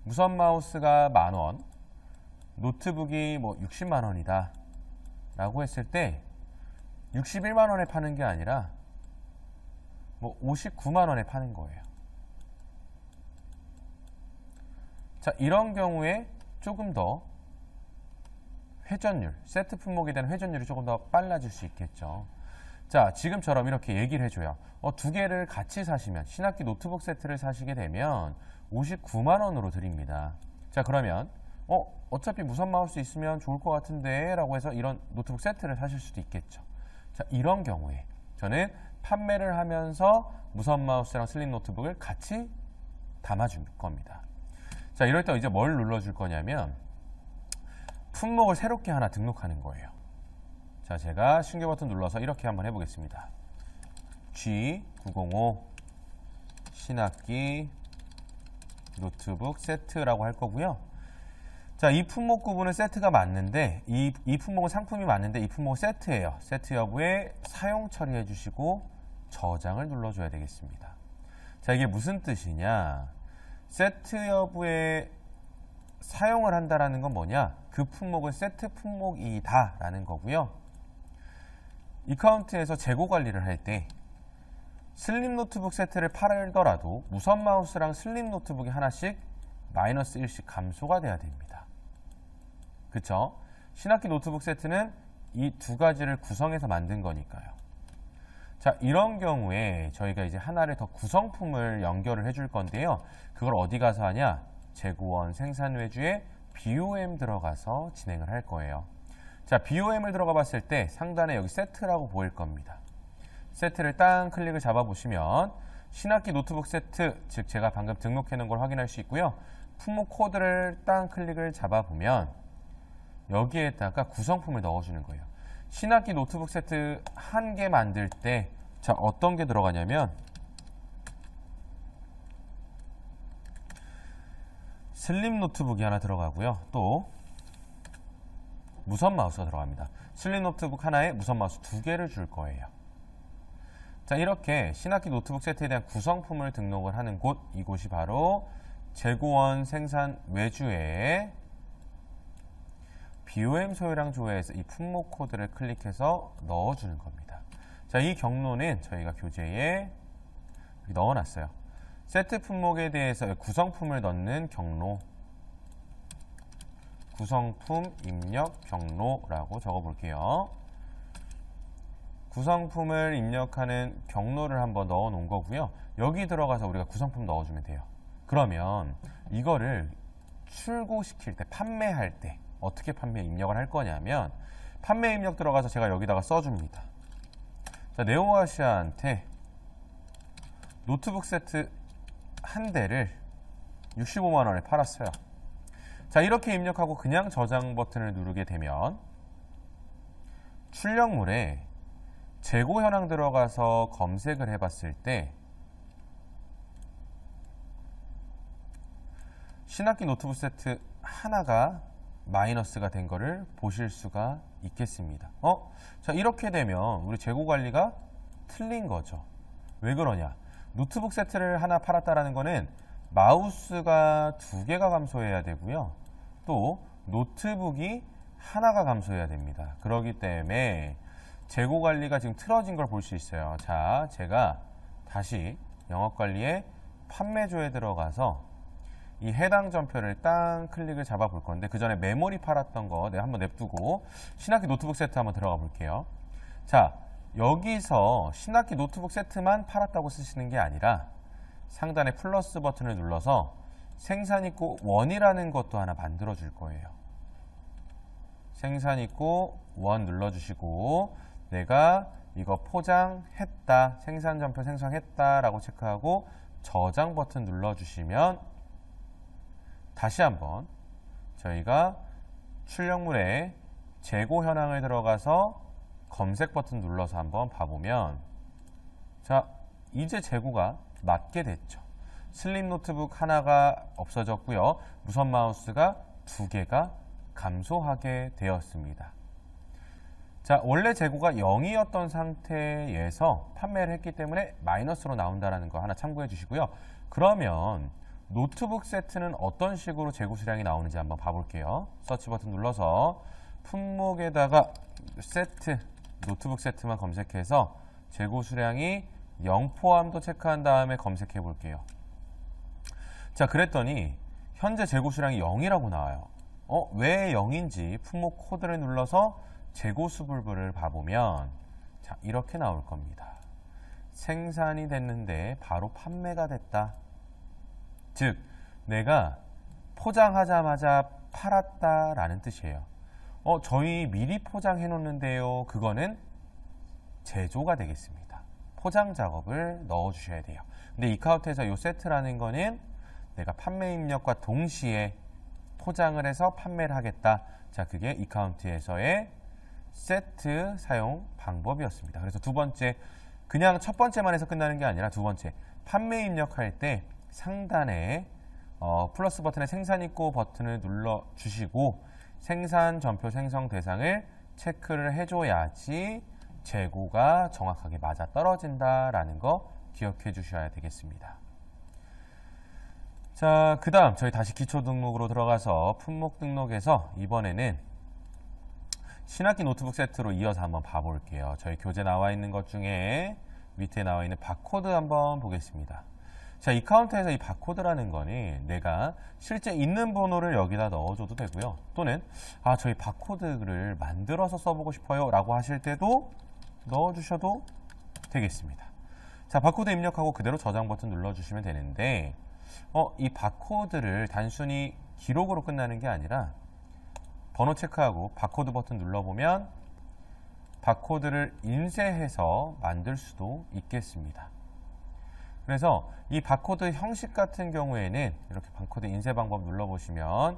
[SPEAKER 1] 무선 마우스가 10,000원, 노트북이 뭐 60만 원이다 라고 했을 때 61만 원에 파는 게 아니라 뭐 59만 원에 파는 거예요. 자, 이런 경우에 조금 더 회전율, 세트 품목에 대한 회전율이 조금 더 빨라질 수 있겠죠. 자, 지금처럼 이렇게 얘기를 해줘요. 두 개를 같이 사시면, 신학기 노트북 세트를 사시게 되면 59만 원으로 드립니다. 자, 그러면 어차피 무선 마우스 있으면 좋을 것 같은데 라고 해서 이런 노트북 세트를 사실 수도 있겠죠. 자, 이런 경우에 저는 판매를 하면서 무선 마우스랑 슬림 노트북을 같이 담아줄 겁니다. 자, 이럴 때 이제 뭘 눌러줄 거냐면 품목을 새롭게 하나 등록하는 거예요. 자, 제가 신규 버튼 눌러서 이렇게 한번 해보겠습니다. G905 신학기 노트북 세트라고 할 거고요. 자, 이 품목 구분은 세트가 맞는데 이 품목은 상품이 맞는데 이 품목은 세트예요. 세트 여부에 사용 처리해 주시고 저장을 눌러줘야 되겠습니다. 자, 이게 무슨 뜻이냐? 세트 여부에 사용을 한다라는 건 뭐냐? 그 품목은 세트 품목이다 라는 거고요. 이카운트에서 재고 관리를 할 때 슬림 노트북 세트를 팔더라도 무선 마우스랑 슬림 노트북이 하나씩 마이너스 1씩 감소가 돼야 됩니다. 그쵸? 신학기 노트북 세트는 이 두 가지를 구성해서 만든 거니까요. 자, 이런 경우에 저희가 이제 하나를 더 구성품을 연결을 해줄 건데요. 그걸 어디 가서 하냐? 재고원 생산 외주에 BOM 들어가서 진행을 할 거예요. 자, BOM을 들어가 봤을 때 상단에 여기 세트라고 보일 겁니다. 세트를 땅 클릭을 잡아보시면 신학기 노트북 세트, 즉 제가 방금 등록해 놓은 걸 확인할 수 있고요. 품목 코드를 땅 클릭을 잡아보면 여기에다가 구성품을 넣어주는 거예요. 신학기 노트북 세트 한 개 만들 때 자, 어떤 게 들어가냐면 슬림 노트북이 하나 들어가고요. 또 무선 마우스가 들어갑니다. 슬림 노트북 하나에 무선 마우스 2개를 줄 거예요. 자, 이렇게 신학기 노트북 세트에 대한 구성품을 등록을 하는 곳, 이곳이 바로 재고원 생산 외주에 BOM 소유량 조회에서 이 품목 코드를 클릭해서 넣어주는 겁니다. 자, 이 경로는 저희가 교재에 넣어놨어요. 세트 품목에 대해서 구성품을 넣는 경로, 구성품 입력 경로라고 적어볼게요. 구성품을 입력하는 경로를 한번 넣어 놓은 거고요. 여기 들어가서 우리가 구성품 넣어주면 돼요. 그러면 이거를 출고시킬 때, 판매할 때 어떻게 판매 입력을 할 거냐면 판매 입력 들어가서 제가 여기다가 써줍니다. 자, 네오아시아한테 노트북 세트 한 대를 65만 원에 팔았어요. 자, 이렇게 입력하고 그냥 저장 버튼을 누르게 되면 출력물에 재고 현황 들어가서 검색을 해봤을 때 신학기 노트북 세트 하나가 마이너스가 된 거를 보실 수가 있겠습니다. 자, 이렇게 되면 우리 재고 관리가 틀린 거죠. 왜 그러냐? 노트북 세트를 하나 팔았다라는 거는 마우스가 2개가 감소해야 되고요. 또 노트북이 하나가 감소해야 됩니다. 그렇기 때문에 재고 관리가 지금 틀어진 걸 볼 수 있어요. 자, 제가 다시 영업관리에 판매조에 들어가서 이 해당 전표를 딱 클릭을 잡아 볼 건데, 그 전에 메모리 팔았던 거 내가 한번 냅두고 신학기 노트북 세트 한번 들어가 볼게요. 자, 여기서 신학기 노트북 세트만 팔았다고 쓰시는 게 아니라 상단에 플러스 버튼을 눌러서 생산입고 원이라는 것도 하나 만들어 줄 거예요. 생산입고 원 눌러주시고, 내가 이거 포장했다, 생산전표 생성했다 라고 체크하고 저장 버튼 눌러주시면 다시 한번 저희가 출력물에 재고 현황을 들어가서 검색 버튼 눌러서 한번 봐보면, 자, 이제 재고가 맞게 됐죠. 슬림 노트북 하나가 없어졌고요. 무선 마우스가 2개가 감소하게 되었습니다. 자, 원래 재고가 0이었던 상태에서 판매를 했기 때문에 마이너스로 나온다는 거 하나 참고해 주시고요. 그러면 노트북 세트는 어떤 식으로 재고 수량이 나오는지 한번 봐볼게요. 서치 버튼 눌러서 품목에다가 세트, 노트북 세트만 검색해서 재고 수량이 0 포함도 체크한 다음에 검색해 볼게요. 자, 그랬더니 현재 재고 수량이 0이라고 나와요. 왜 0인지 품목 코드를 눌러서 재고 수불부를 봐보면, 자, 이렇게 나올 겁니다. 생산이 됐는데 바로 판매가 됐다. 즉, 내가 포장하자마자 팔았다라는 뜻이에요. 저희 미리 포장해 놓는데요. 그거는 제조가 되겠습니다. 포장 작업을 넣어 주셔야 돼요. 근데 이카운트에서 이 세트라는 거는 내가 판매 입력과 동시에 포장을 해서 판매를 하겠다. 자, 그게 이카운트에서의 세트 사용 방법이었습니다. 그래서 두 번째, 그냥 첫 번째만 해서 끝나는 게 아니라 두 번째, 판매 입력할 때 상단에 플러스 버튼에 생산 입고 버튼을 눌러 주시고 생산 전표 생성 대상을 체크를 해줘야지 재고가 정확하게 맞아 떨어진다라는 거 기억해 주셔야 되겠습니다. 자, 그 다음 저희 다시 기초 등록으로 들어가서 품목 등록에서 이번에는 신학기 노트북 세트로 이어서 한번 봐볼게요. 저희 교재 나와 있는 것 중에 밑에 나와 있는 바코드 한번 보겠습니다. 자, 이 카운트에서 이 바코드라는 거는 내가 실제 있는 번호를 여기다 넣어줘도 되고요. 또는 저희 바코드를 만들어서 써보고 싶어요 라고 하실 때도 넣어주셔도 되겠습니다. 자, 바코드 입력하고 그대로 저장 버튼 눌러주시면 되는데, 이 바코드를 단순히 기록으로 끝나는 게 아니라 번호 체크하고 바코드 버튼 눌러보면 바코드를 인쇄해서 만들 수도 있겠습니다. 그래서 이 바코드 형식 같은 경우에는 이렇게 바코드 인쇄 방법 눌러보시면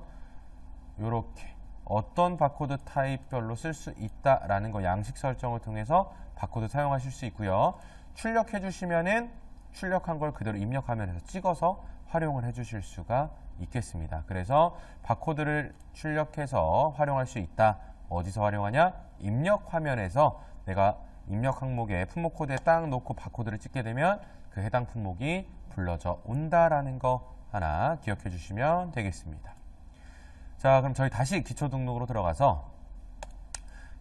[SPEAKER 1] 이렇게 어떤 바코드 타입별로 쓸 수 있다라는 거 양식 설정을 통해서 바코드 사용하실 수 있고요. 출력해 주시면은 출력한 걸 그대로 입력 화면에서 찍어서 활용을 해 주실 수가 있겠습니다. 그래서 바코드를 출력해서 활용할 수 있다. 어디서 활용하냐? 입력 화면에서 내가 입력 항목에 품목 코드에 딱 놓고 바코드를 찍게 되면 그 해당 품목이 불러져 온다라는 거 하나 기억해 주시면 되겠습니다. 자, 그럼 저희 다시 기초 등록으로 들어가서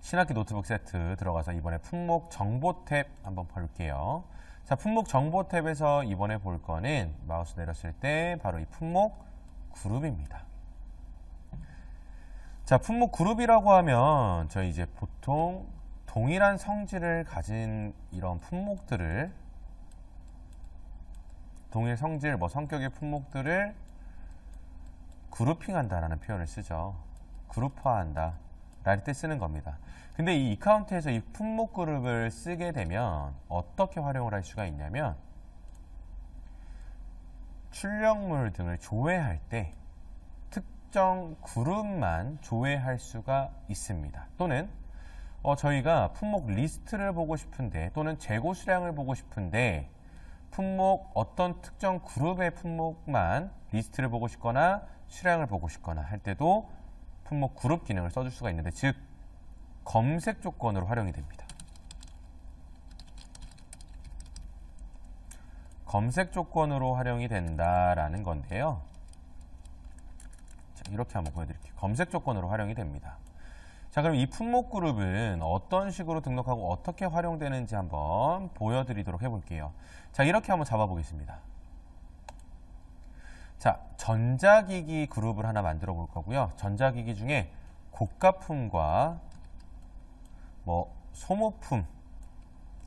[SPEAKER 1] 신학기 노트북 세트 들어가서 이번에 품목 정보 탭 한번 볼게요. 자, 품목 정보 탭에서 이번에 볼 거는 마우스 내렸을 때 바로 이 품목 그룹입니다. 자, 품목 그룹이라고 하면 저희 이제 보통 동일한 성질을 가진 이런 품목들을, 동일 성질, 성격의 품목들을 그룹핑한다라는 표현을 쓰죠. 그룹화한다 라는 때 쓰는 겁니다. 근데 이 이카운트에서 이 품목 그룹을 쓰게 되면 어떻게 활용을 할 수가 있냐면, 출력물 등을 조회할 때 특정 그룹만 조회할 수가 있습니다. 또는 저희가 품목 리스트를 보고 싶은데, 또는 재고 수량을 보고 싶은데 품목 어떤 특정 그룹의 품목만 리스트를 보고 싶거나 수량을 보고 싶거나 할 때도 품목 그룹 기능을 써줄 수가 있는데, 즉 검색 조건으로 활용이 됩니다. 검색 조건으로 활용이 된다라는 건데요. 자, 이렇게 한번 보여드릴게요. 검색 조건으로 활용이 됩니다. 자, 그럼 이 품목 그룹은 어떤 식으로 등록하고 어떻게 활용되는지 한번 보여드리도록 해볼게요. 자, 이렇게 한번 잡아보겠습니다. 자, 전자기기 그룹을 하나 만들어 볼 거고요. 전자기기 중에 고가품과 뭐 소모품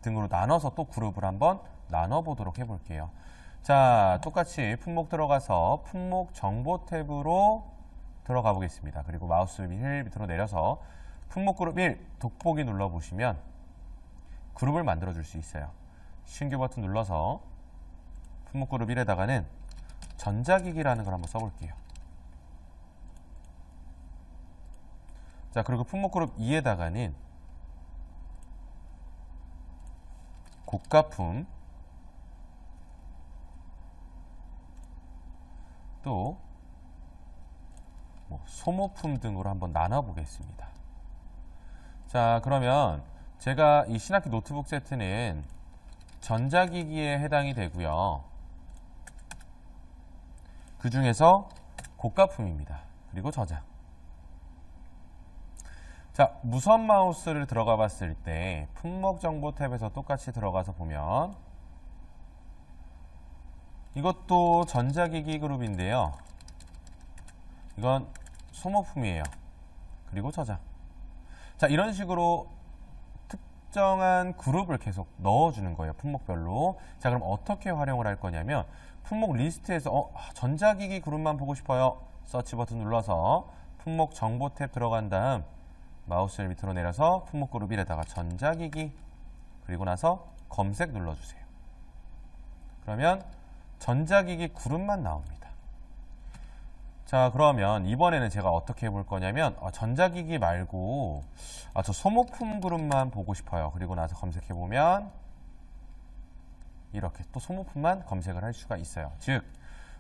[SPEAKER 1] 등으로 나눠서 또 그룹을 한번 나눠보도록 해볼게요. 자, 똑같이 품목 들어가서 품목 정보 탭으로 들어가 보겠습니다. 그리고 마우스 휠 밑으로 내려서 품목 그룹 1 돋보기 눌러보시면 그룹을 만들어 줄 수 있어요. 신규 버튼 눌러서 품목 그룹 1에다가는 전자기기라는 걸 한번 써볼게요. 자, 그리고 품목 그룹 2에다가는 고가품, 또 소모품 등으로 한번 나눠보겠습니다. 자, 그러면 제가 이 신학기 노트북 세트는 전자기기에 해당이 되고요. 그 중에서 고가품입니다. 그리고 저장. 자, 무선 마우스를 들어가 봤을 때 품목 정보 탭에서 똑같이 들어가서 보면 이것도 전자기기 그룹인데요. 이건 소모품이에요. 그리고 저장. 자, 이런 식으로 특정한 그룹을 계속 넣어주는 거예요. 품목별로. 자, 그럼 어떻게 활용을 할 거냐면 품목 리스트에서 전자기기 그룹만 보고 싶어요. 서치 버튼 눌러서 품목 정보 탭 들어간 다음 마우스를 밑으로 내려서 품목 그룹 1에다가 전자기기, 그리고 나서 검색 눌러주세요. 그러면 전자기기 그룹만 나옵니다. 자, 그러면 이번에는 제가 어떻게 해볼 거냐면 전자기기 말고 저 소모품 그룹만 보고 싶어요. 그리고 나서 검색해보면 이렇게 또 소모품만 검색을 할 수가 있어요. 즉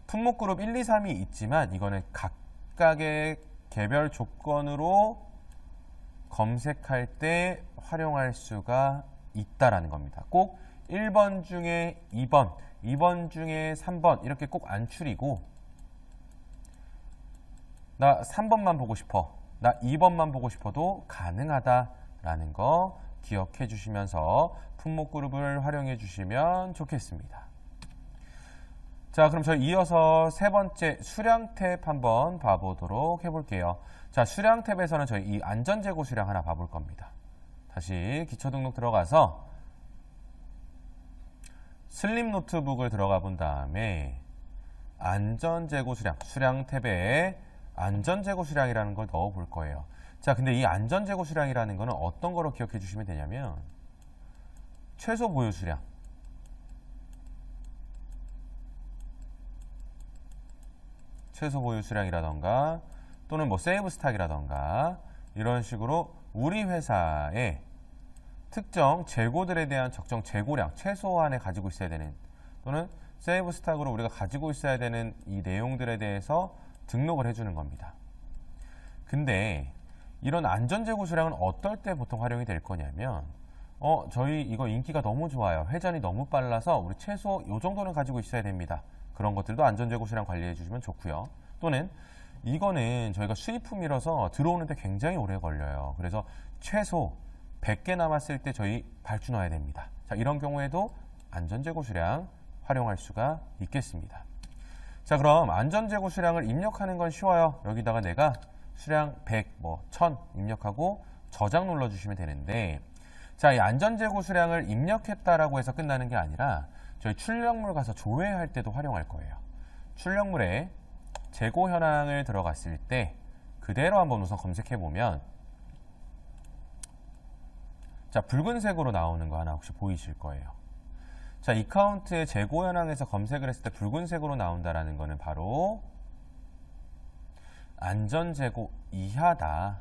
[SPEAKER 1] 품목 그룹 1, 2, 3이 있지만 이거는 각각의 개별 조건으로 검색할 때 활용할 수가 있다라는 겁니다. 꼭 1번 중에 2번, 2번 중에 3번 이렇게 꼭 안 추리고 나 3번만 보고 싶어, 나 2번만 보고 싶어도 가능하다라는 거 기억해 주시면서 품목 그룹을 활용해 주시면 좋겠습니다. 자, 그럼 저희 이어서 세 번째 수량 탭 한번 봐보도록 해볼게요. 자, 수량 탭에서는 저희 이 안전재고 수량 하나 봐볼 겁니다. 다시 기초 등록 들어가서 슬림 노트북을 들어가 본 다음에 안전재고 수량, 수량 탭에 안전재고 수량이라는 걸 넣어 볼 거예요. 자, 근데 이 안전재고 수량이라는 거는 어떤 거로 기억해 주시면 되냐면 최소 보유 수량, 최소 보유 수량이라던가 또는 뭐 세이브 스탁이라던가 이런 식으로 우리 회사의 특정 재고들에 대한 적정 재고량, 최소한에 가지고 있어야 되는, 또는 세이브 스탁으로 우리가 가지고 있어야 되는 이 내용들에 대해서 등록을 해주는 겁니다. 근데 이런 안전재고 수량은 어떨 때 보통 활용이 될 거냐면 저희 이거 인기가 너무 좋아요. 회전이 너무 빨라서 우리 최소 이 정도는 가지고 있어야 됩니다. 그런 것들도 안전재고 수량 관리해 주시면 좋고요. 또는 이거는 저희가 수입품이라서 들어오는데 굉장히 오래 걸려요. 그래서 최소 100개 남았을 때 저희 발주 넣어야 됩니다. 자, 이런 경우에도 안전재고 수량 활용할 수가 있겠습니다. 자, 그럼 안전재고 수량을 입력하는 건 쉬워요. 여기다가 내가 수량 100, 1000 입력하고 저장 눌러주시면 되는데, 자, 이 안전재고 수량을 입력했다라고 해서 끝나는 게 아니라 저희 출력물 가서 조회할 때도 활용할 거예요. 출력물에 재고 현황을 들어갔을 때 그대로 한번 우선 검색해 보면, 자, 붉은색으로 나오는 거 하나 혹시 보이실 거예요. 자, 이 카운트의 재고 현황에서 검색을 했을 때 붉은색으로 나온다라는 거는 바로 안전재고 이하다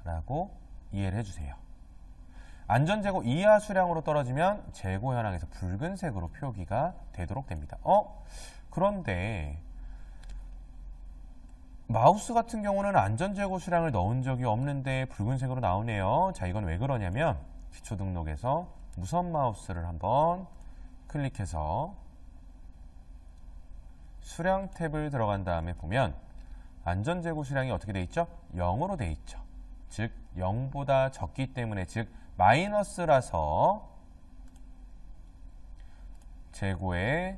[SPEAKER 1] 라고 이해를 해주세요. 안전재고 이하 수량으로 떨어지면 재고 현황에서 붉은색으로 표기가 되도록 됩니다. 그런데 마우스 같은 경우는 안전재고 수량을 넣은 적이 없는데 붉은색으로 나오네요. 자, 이건 왜 그러냐면 기초 등록에서 무선 마우스를 한번 클릭해서 수량 탭을 들어간 다음에 보면 안전재고 수량이 어떻게 돼 있죠? 0으로 돼 있죠. 즉 0보다 적기 때문에, 즉 마이너스라서 재고의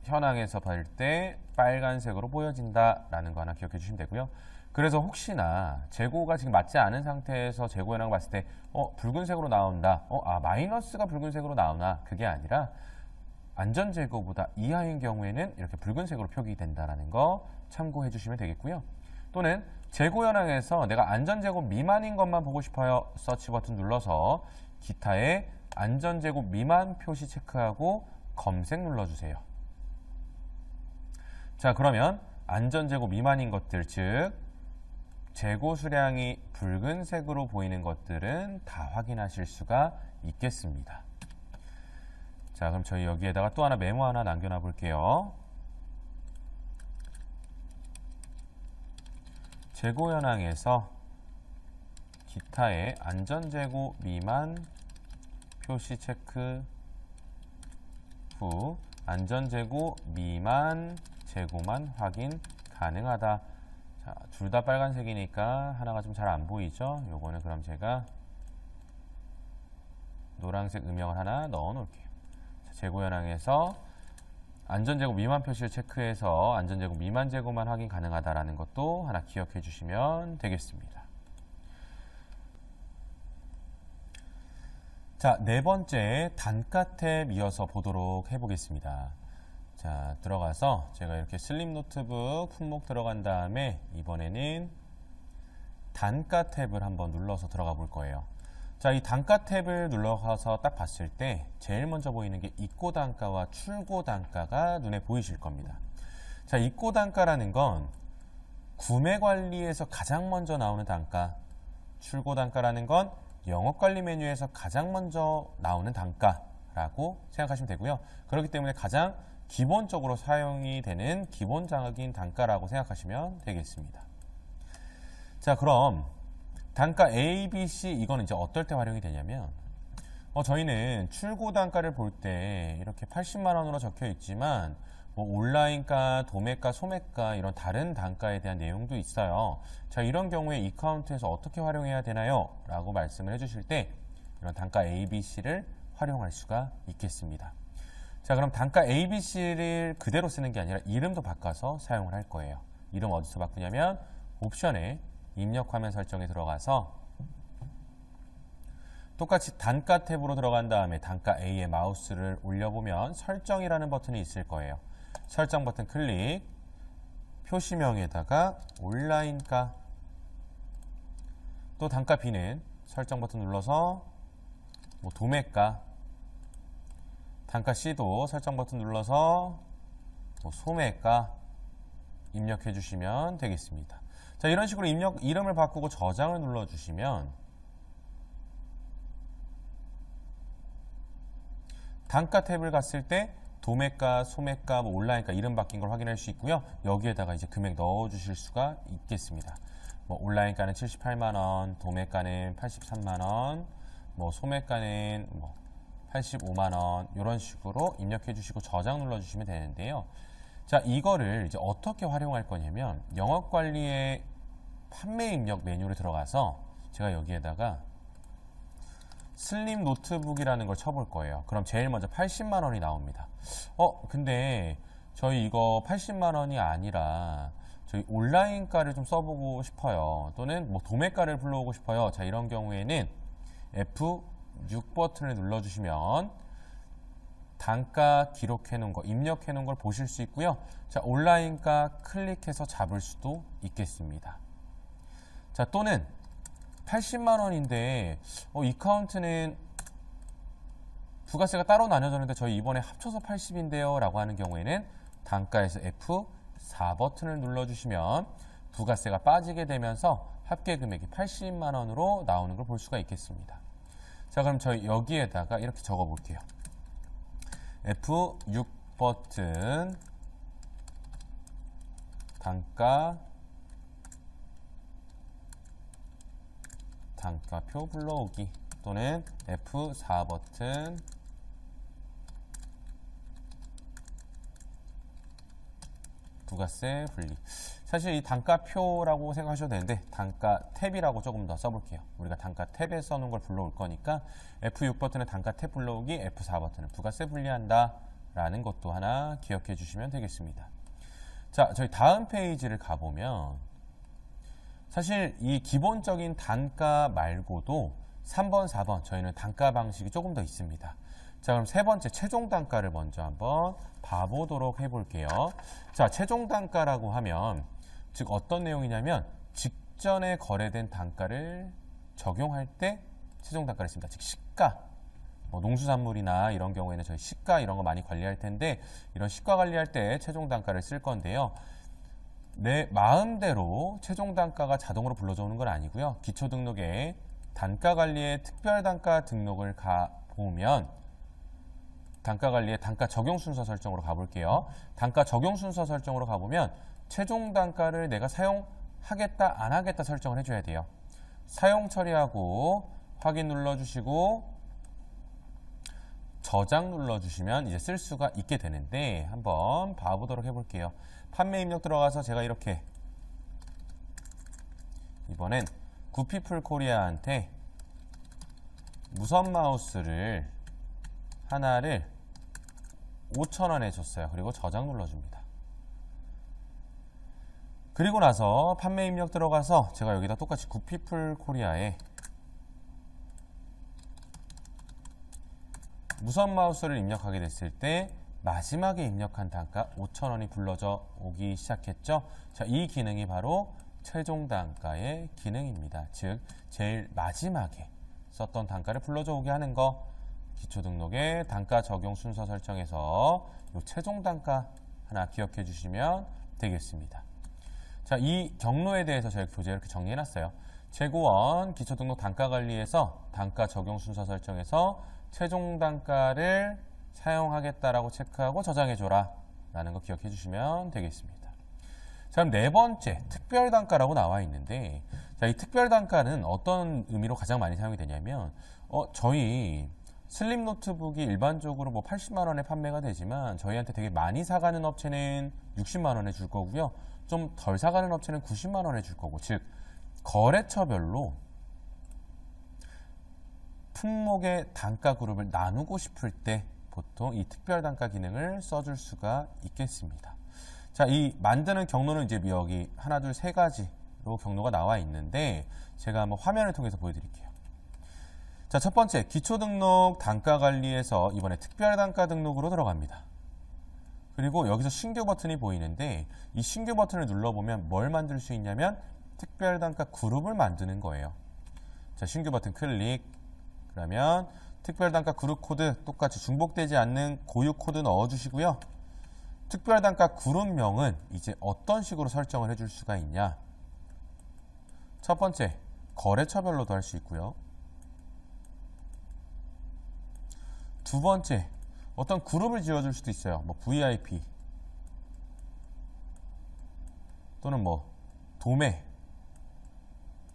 [SPEAKER 1] 현황에서 볼 때 빨간색으로 보여진다라는 거 하나 기억해 주시면 되고요. 그래서 혹시나 재고가 지금 맞지 않은 상태에서 재고 현황을 봤을 때 붉은색으로 나온다. 마이너스가 붉은색으로 나오나, 그게 아니라 안전재고보다 이하인 경우에는 이렇게 붉은색으로 표기된다라는 거 참고해 주시면 되겠고요. 또는 재고 현황에서 내가 안전재고 미만인 것만 보고 싶어요. 서치 버튼 눌러서 기타의 안전재고 미만 표시 체크하고 검색 눌러주세요. 자, 그러면 안전재고 미만인 것들, 즉 재고 수량이 붉은색으로 보이는 것들은 다 확인하실 수가 있겠습니다. 자, 그럼 저희 여기에다가 또 하나 메모 하나 남겨놔 볼게요. 재고 현황에서 기타의 안전재고 미만 표시 체크 후 안전재고 미만 재고만 확인 가능하다. 자, 둘 다 빨간색이니까 하나가 좀 잘 안 보이죠? 요거는 그럼 제가 노란색 음영을 하나 넣어 놓을게요. 자, 재고 현황에서 안전재고 미만 표시를 체크해서 안전재고 미만 재고만 확인 가능하다라는 것도 하나 기억해 주시면 되겠습니다. 자, 네 번째 단가 탭 이어서 보도록 해보겠습니다. 자, 들어가서 제가 이렇게 슬림 노트북 품목 들어간 다음에 이번에는 단가 탭을 한번 눌러서 들어가 볼 거예요. 자, 이 단가 탭을 눌러서 딱 봤을 때 제일 먼저 보이는 게 입고 단가와 출고 단가가 눈에 보이실 겁니다. 자, 입고 단가라는 건 구매 관리에서 가장 먼저 나오는 단가, 출고 단가라는 건 영업 관리 메뉴에서 가장 먼저 나오는 단가라고 생각하시면 되고요. 그렇기 때문에 가장 기본적으로 사용이 되는 기본적인 단가라고 생각하시면 되겠습니다. 자, 그럼 단가 A, B, C 이거는 이제 어떨 때 활용이 되냐면 저희는 출고 단가를 볼 때 이렇게 80만 원으로 적혀 있지만 뭐 온라인가, 도매가, 소매가 이런 다른 단가에 대한 내용도 있어요. 자, 이런 경우에 이 카운트에서 어떻게 활용해야 되나요? 라고 말씀을 해주실 때 이런 단가 A, B, C를 활용할 수가 있겠습니다. 자, 그럼 단가 A, B, C를 그대로 쓰는 게 아니라 이름도 바꿔서 사용을 할 거예요. 이름 어디서 바꾸냐면 옵션에 입력 화면 설정에 들어가서 똑같이 단가 탭으로 들어간 다음에 단가 A에 마우스를 올려보면 설정이라는 버튼이 있을 거예요. 설정 버튼 클릭, 표시명에다가 온라인가, 또 단가 B는 설정 버튼 눌러서 뭐 도매가, 단가 C도 설정 버튼 눌러서 뭐 소매가 입력해 주시면 되겠습니다. 자, 이런 식으로 이름을 바꾸고 저장을 눌러주시면 단가 탭을 갔을 때 도매가, 소매가, 뭐 온라인가 이름 바뀐 걸 확인할 수 있고요. 여기에다가 이제 금액 넣어주실 수가 있겠습니다. 뭐 온라인가는 78만 원, 도매가는 83만 원, 뭐 소매가는 뭐 85만 원 이런 식으로 입력해 주시고 저장 눌러주시면 되는데요. 자, 이거를 이제 어떻게 활용할 거냐면 영업관리의 판매 입력 메뉴로 들어가서 제가 여기에다가 슬림 노트북이라는 걸 쳐볼 거예요. 그럼 제일 먼저 80만 원이 나옵니다. 근데 저희 이거 80만 원이 아니라 저희 온라인가를 좀 써보고 싶어요. 또는 뭐 도매가를 불러오고 싶어요. 자, 이런 경우에는 F6 버튼을 눌러주시면 단가 기록해 놓은 거, 입력해 놓은 걸 보실 수 있고요. 자, 온라인가 클릭해서 잡을 수도 있겠습니다. 자, 또는 80만 원인데 이 카운트는 부가세가 따로 나눠졌는데 저희 이번에 합쳐서 80인데요 라고 하는 경우에는 단가에서 F4 버튼을 눌러주시면 부가세가 빠지게 되면서 합계 금액이 80만 원으로 나오는 걸 볼 수가 있겠습니다. 자, 그럼 저희 여기에다가 이렇게 적어 볼게요. F6 버튼 단가표 불러오기 또는 F4 버튼 부가세 분리. 사실 이 단가표라고 생각하셔도 되는데 단가 탭이라고 조금 더 써볼게요. 우리가 단가 탭에 써놓은 걸 불러올 거니까 F6 버튼은 단가 탭 불러오기, F4 버튼은 부가세 분리한다 라는 것도 하나 기억해 주시면 되겠습니다. 자, 저희 다음 페이지를 가보면 사실 이 기본적인 단가 말고도 3번, 4번 저희는 단가 방식이 조금 더 있습니다. 자, 그럼 세 번째 최종 단가를 먼저 한번 봐보도록 해볼게요. 자, 최종 단가라고 하면 즉 어떤 내용이냐면 직전에 거래된 단가를 적용할 때 최종 단가를 씁니다. 즉 시가, 농수산물이나 이런 경우에는 저희 시가 이런 거 많이 관리할 텐데 이런 시가 관리할 때 최종 단가를 쓸 건데요. 내 마음대로 최종 단가가 자동으로 불러져 오는 건 아니고요. 기초 등록에 단가 관리의 특별 단가 등록을 가보면 단가 관리의 단가 적용 순서 설정으로 가볼게요. 단가 적용 순서 설정으로 가보면 최종 단가를 내가 사용하겠다 안 하겠다 설정을 해줘야 돼요. 사용 처리하고 확인 눌러주시고 저장 눌러주시면 이제 쓸 수가 있게 되는데 한번 봐보도록 해볼게요. 판매 입력 들어가서 제가 이렇게 이번엔 구피플 코리아한테 무선 마우스를 하나를 5,000원에 줬어요. 그리고 저장 눌러줍니다. 그리고 나서 판매 입력 들어가서 제가 여기다 똑같이 구피플 코리아에 무선 마우스를 입력하게 됐을 때 마지막에 입력한 단가 5,000원이 불러져 오기 시작했죠. 자, 이 기능이 바로 최종 단가의 기능입니다. 즉 제일 마지막에 썼던 단가를 불러져 오게 하는 거. 기초 등록의 단가 적용 순서 설정에서 이 최종 단가 하나 기억해 주시면 되겠습니다. 자, 이 경로에 대해서 저희 교재 이렇게 정리해 놨어요. 재고원 기초 등록 단가 관리에서 단가 적용 순서 설정에서 최종 단가를 사용하겠다라고 체크하고 저장해 줘라 라는 거 기억해 주시면 되겠습니다. 자, 그럼 네 번째 특별 단가라고 나와 있는데, 자, 이 특별 단가는 어떤 의미로 가장 많이 사용이 되냐면 저희 슬림 노트북이 일반적으로 80만 원에 판매가 되지만 저희한테 되게 많이 사가는 업체는 60만 원에 줄 거고요. 좀 덜 사가는 업체는 90만 원에 줄 거고, 즉 거래처별로 품목의 단가 그룹을 나누고 싶을 때 보통 이 특별 단가 기능을 써줄 수가 있겠습니다. 자, 이 만드는 경로는 이제 여기 하나, 둘, 세 가지로 경로가 나와 있는데 제가 한번 화면을 통해서 보여드릴게요. 자, 첫 번째 기초 등록 단가 관리에서 이번에 특별 단가 등록으로 들어갑니다. 그리고 여기서 신규 버튼이 보이는데 이 신규 버튼을 눌러보면 뭘 만들 수 있냐면 특별 단가 그룹을 만드는 거예요. 자, 신규 버튼 클릭. 그러면 특별 단가 그룹 코드 똑같이 중복되지 않는 고유 코드 넣어주시고요. 특별 단가 그룹명은 이제 어떤 식으로 설정을 해줄 수가 있냐. 첫 번째, 거래처별로도 할 수 있고요. 두 번째, 어떤 그룹을 지어줄 수도 있어요. VIP 또는 도매,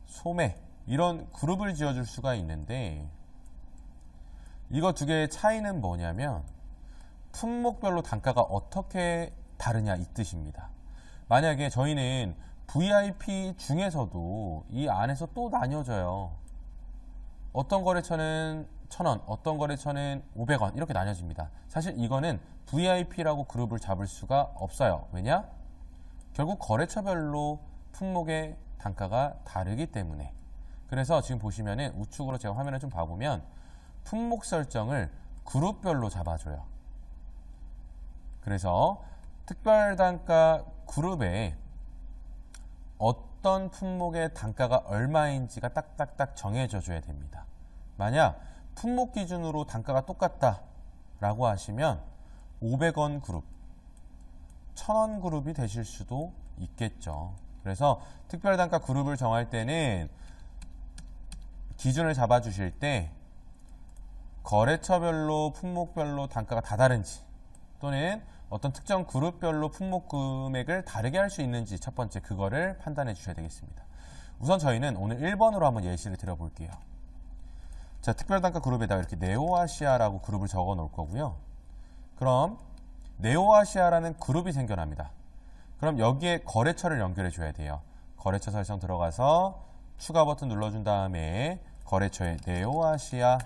[SPEAKER 1] 소매 이런 그룹을 지어줄 수가 있는데 이거 두 개의 차이는 뭐냐면 품목별로 단가가 어떻게 다르냐 이 뜻입니다. 만약에 저희는 VIP 중에서도 이 안에서 또 나뉘어져요. 어떤 거래처는 1,000원, 어떤 거래처는 500원 이렇게 나뉘어집니다. 사실 이거는 VIP라고 그룹을 잡을 수가 없어요. 왜냐? 결국 거래처별로 품목의 단가가 다르기 때문에. 그래서 지금 보시면은 우측으로 제가 화면을 좀 봐보면 품목 설정을 그룹별로 잡아줘요. 그래서 특별 단가 그룹에 어떤 품목의 단가가 얼마인지가 딱딱딱 정해져 줘야 됩니다. 만약 품목 기준으로 단가가 똑같다라고 하시면 500원 그룹, 1,000원 그룹이 되실 수도 있겠죠. 그래서 특별 단가 그룹을 정할 때는 기준을 잡아 주실 때 거래처별로 품목별로 단가가 다 다른지 또는 어떤 특정 그룹별로 품목 금액을 다르게 할 수 있는지 첫 번째 그거를 판단해 주셔야 되겠습니다. 우선 저희는 오늘 1번으로 한번 예시를 드려볼게요. 자, 특별단가 그룹에다가 이렇게 네오아시아라고 그룹을 적어 놓을 거고요. 그럼 네오아시아라는 그룹이 생겨납니다. 그럼 여기에 거래처를 연결해 줘야 돼요. 거래처 설정 들어가서 추가 버튼 눌러준 다음에 거래처의 네오아시아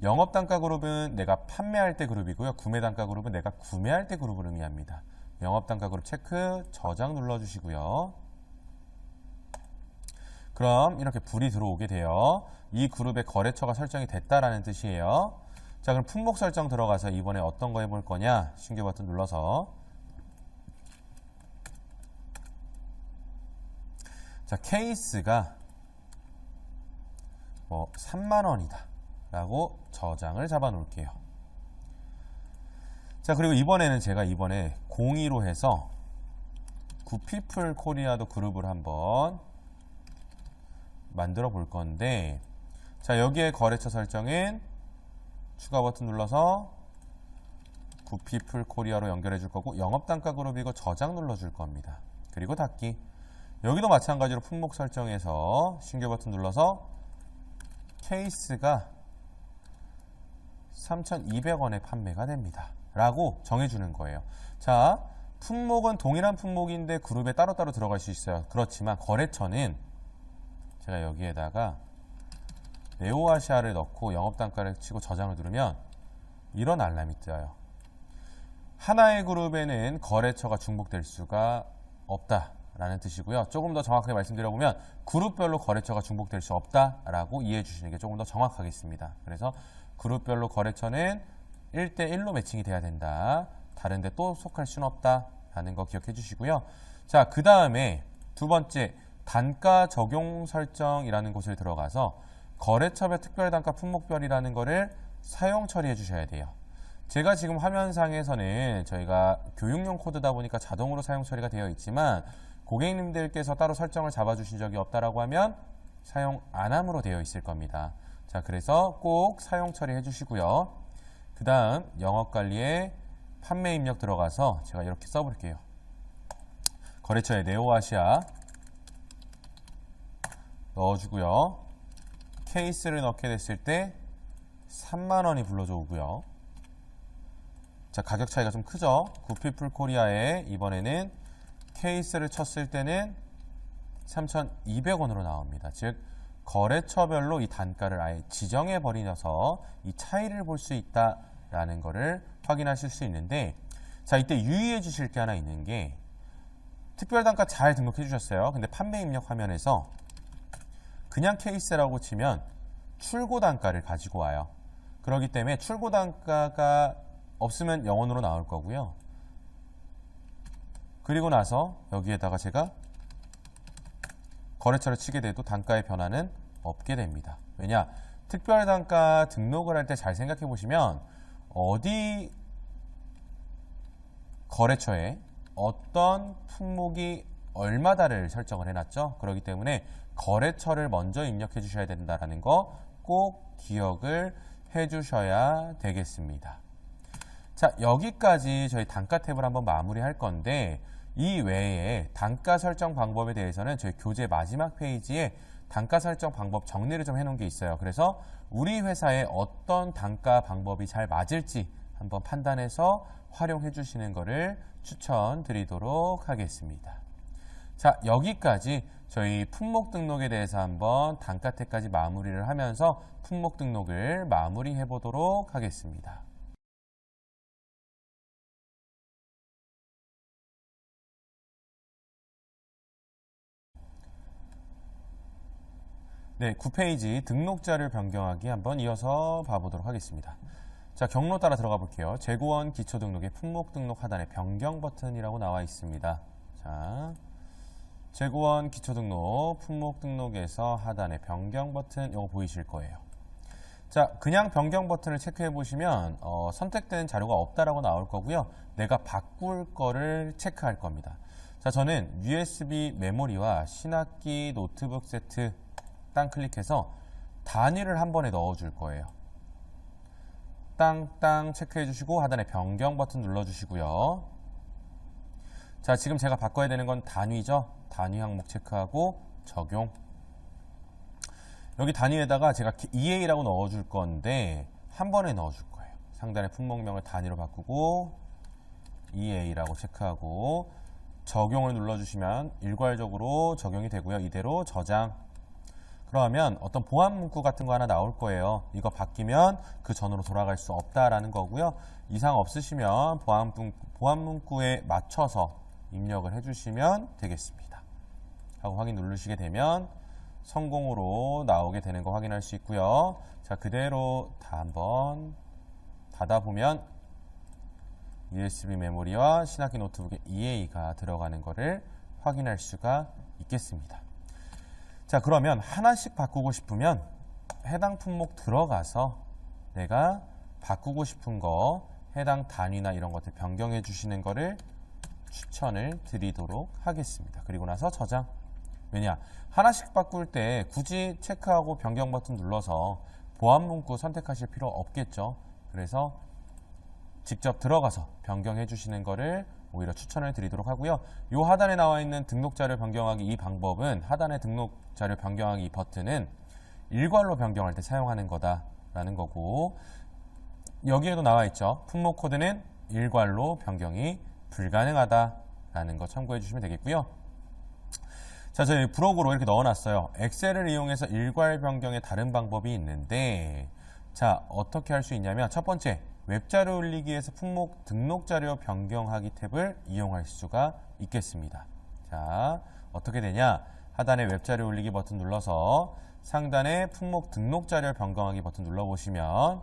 [SPEAKER 1] 영업단가 그룹은 내가 판매할 때 그룹이고요. 구매단가 그룹은 내가 구매할 때 그룹을 의미합니다. 영업단가 그룹 체크, 저장 눌러주시고요. 그럼 이렇게 불이 들어오게 돼요. 이 그룹의 거래처가 설정이 됐다라는 뜻이에요. 자, 그럼 품목 설정 들어가서 이번에 어떤 거 해볼 거냐? 신규 버튼 눌러서 자, 케이스가 뭐 3만 원이다 라고 저장을 잡아 놓을게요. 자, 그리고 이번에는 제가 이번에 02로 해서 구피플 코리아도 그룹을 한번 만들어 볼 건데, 자, 여기에 거래처 설정은 추가 버튼 눌러서 구피플 코리아로 연결해 줄 거고, 영업단가 그룹이고 저장 눌러 줄 겁니다. 그리고 닫기. 여기도 마찬가지로 품목 설정에서 신규 버튼 눌러서 케이스가 3,200원에 판매가 됩니다 라고 정해주는 거예요. 자, 품목은 동일한 품목인데 그룹에 따로따로 들어갈 수 있어요. 그렇지만 거래처는 제가 여기에다가 네오아시아를 넣고 영업단가를 치고 저장을 누르면 이런 알람이 떠요. 하나의 그룹에는 거래처가 중복될 수가 없다 라는 뜻이고요. 조금 더 정확하게 말씀드려보면 그룹별로 거래처가 중복될 수 없다라고 이해해 주시는 게 조금 더 정확하겠습니다. 그래서 그룹별로 거래처는 1대1로 매칭이 돼야 된다. 다른데 또 속할 수는 없다라는 거 기억해 주시고요. 자, 그 다음에 두 번째 단가 적용 설정이라는 곳을 들어가서 거래처별 특별단가 품목별이라는 거를 사용 처리해 주셔야 돼요. 제가 지금 화면상에서는 저희가 교육용 코드다 보니까 자동으로 사용 처리가 되어 있지만 고객님들께서 따로 설정을 잡아주신 적이 없다라고 하면 사용 안함으로 되어 있을 겁니다. 자, 그래서 꼭 사용 처리해 주시고요. 그 다음 영업관리에 판매 입력 들어가서 제가 이렇게 써볼게요. 거래처에 네오아시아 넣어주고요. 케이스를 넣게 됐을 때 3만 원이 불러져 오고요. 자, 가격 차이가 좀 크죠? 구피플 코리아에 이번에는 케이스를 쳤을 때는 3,200원으로 나옵니다. 즉 거래처별로 이 단가를 아예 지정해 버리셔서 이 차이를 볼 수 있다라는 것을 확인하실 수 있는데, 자, 이때 유의해 주실 게 하나 있는 게, 특별단가 잘 등록해 주셨어요. 근데 판매 입력 화면에서 그냥 케이스라고 치면 출고 단가를 가지고 와요. 그렇기 때문에 출고 단가가 없으면 0원으로 나올 거고요. 그리고 나서 여기에다가 제가 거래처를 치게 돼도 단가의 변화는 없게 됩니다. 왜냐? 특별단가 등록을 할 때 잘 생각해 보시면 어디 거래처에 어떤 품목이 얼마다를 설정을 해놨죠. 그렇기 때문에 거래처를 먼저 입력해 주셔야 된다는 거 꼭 기억을 해 주셔야 되겠습니다. 자, 여기까지 저희 단가 탭을 한번 마무리할 건데, 이 외에 단가 설정 방법에 대해서는 저희 교재 마지막 페이지에 단가 설정 방법 정리를 좀 해놓은 게 있어요. 그래서 우리 회사에 어떤 단가 방법이 잘 맞을지 한번 판단해서 활용해 주시는 것을 추천드리도록 하겠습니다. 자, 여기까지 저희 품목 등록에 대해서 한번 단가 탭까지 마무리를 하면서 품목 등록을 마무리해 보도록 하겠습니다. 네, 9페이지 등록자를 변경하기 한번 이어서 봐보도록 하겠습니다. 자, 경로 따라 들어가 볼게요. 재고원 기초 등록의 품목 등록 하단에 변경 버튼이라고 나와 있습니다. 자, 재고원 기초 등록 품목 등록에서 하단에 변경 버튼 이거 보이실 거예요. 자, 그냥 변경 버튼을 체크해 보시면 선택된 자료가 없다라고 나올 거고요. 내가 바꿀 거를 체크할 겁니다. 자, 저는 USB 메모리와 신학기 노트북 세트 땅 클릭해서 단위를 한 번에 넣어 줄 거예요. 땅땅 체크해 주시고 하단에 변경 버튼 눌러 주시고요. 자, 지금 제가 바꿔야 되는 건 단위죠. 단위 항목 체크하고 적용. 여기 단위에다가 제가 EA라고 넣어 줄 건데 한 번에 넣어 줄 거예요. 상단의 품목명을 단위로 바꾸고 EA라고 체크하고 적용을 눌러주시면 일괄적으로 적용이 되고요. 이대로 저장. 그러면 어떤 보안 문구 같은 거 하나 나올 거예요. 이거 바뀌면 그 전으로 돌아갈 수 없다라는 거고요. 이상 없으시면 보안 문구에 맞춰서 입력을 해주시면 되겠습니다. 하고 확인 누르시게 되면 성공으로 나오게 되는 거 확인할 수 있고요. 자, 그대로 다 한번 닫아보면 USB 메모리와 신학기 노트북에 EA가 들어가는 거를 확인할 수가 있겠습니다. 자, 그러면 하나씩 바꾸고 싶으면 해당 품목 들어가서 내가 바꾸고 싶은 거 해당 단위나 이런 것들 변경해 주시는 거를 추천을 드리도록 하겠습니다. 그리고 나서 저장. 왜냐? 하나씩 바꿀 때 굳이 체크하고 변경 버튼 눌러서 보안 문구 선택하실 필요 없겠죠. 그래서 직접 들어가서 변경해 주시는 거를 오히려 추천을 드리도록 하고요. 이 하단에 나와 있는 등록 자료 변경하기 이 방법은 하단의 등록 자료 변경하기 버튼은 일괄로 변경할 때 사용하는 거다라는 거고, 여기에도 나와 있죠. 품목 코드는 일괄로 변경이 불가능하다라는 거 참고해 주시면 되겠고요. 자, 저희 블로그로 이렇게 넣어놨어요. 엑셀을 이용해서 일괄 변경의 다른 방법이 있는데, 자, 어떻게 할 수 있냐면 첫 번째, 웹자료 올리기에서 품목 등록 자료 변경하기 탭을 이용할 수가 있겠습니다. 자, 어떻게 되냐? 하단에 웹자료 올리기 버튼 눌러서 상단에 품목 등록 자료 변경하기 버튼 눌러보시면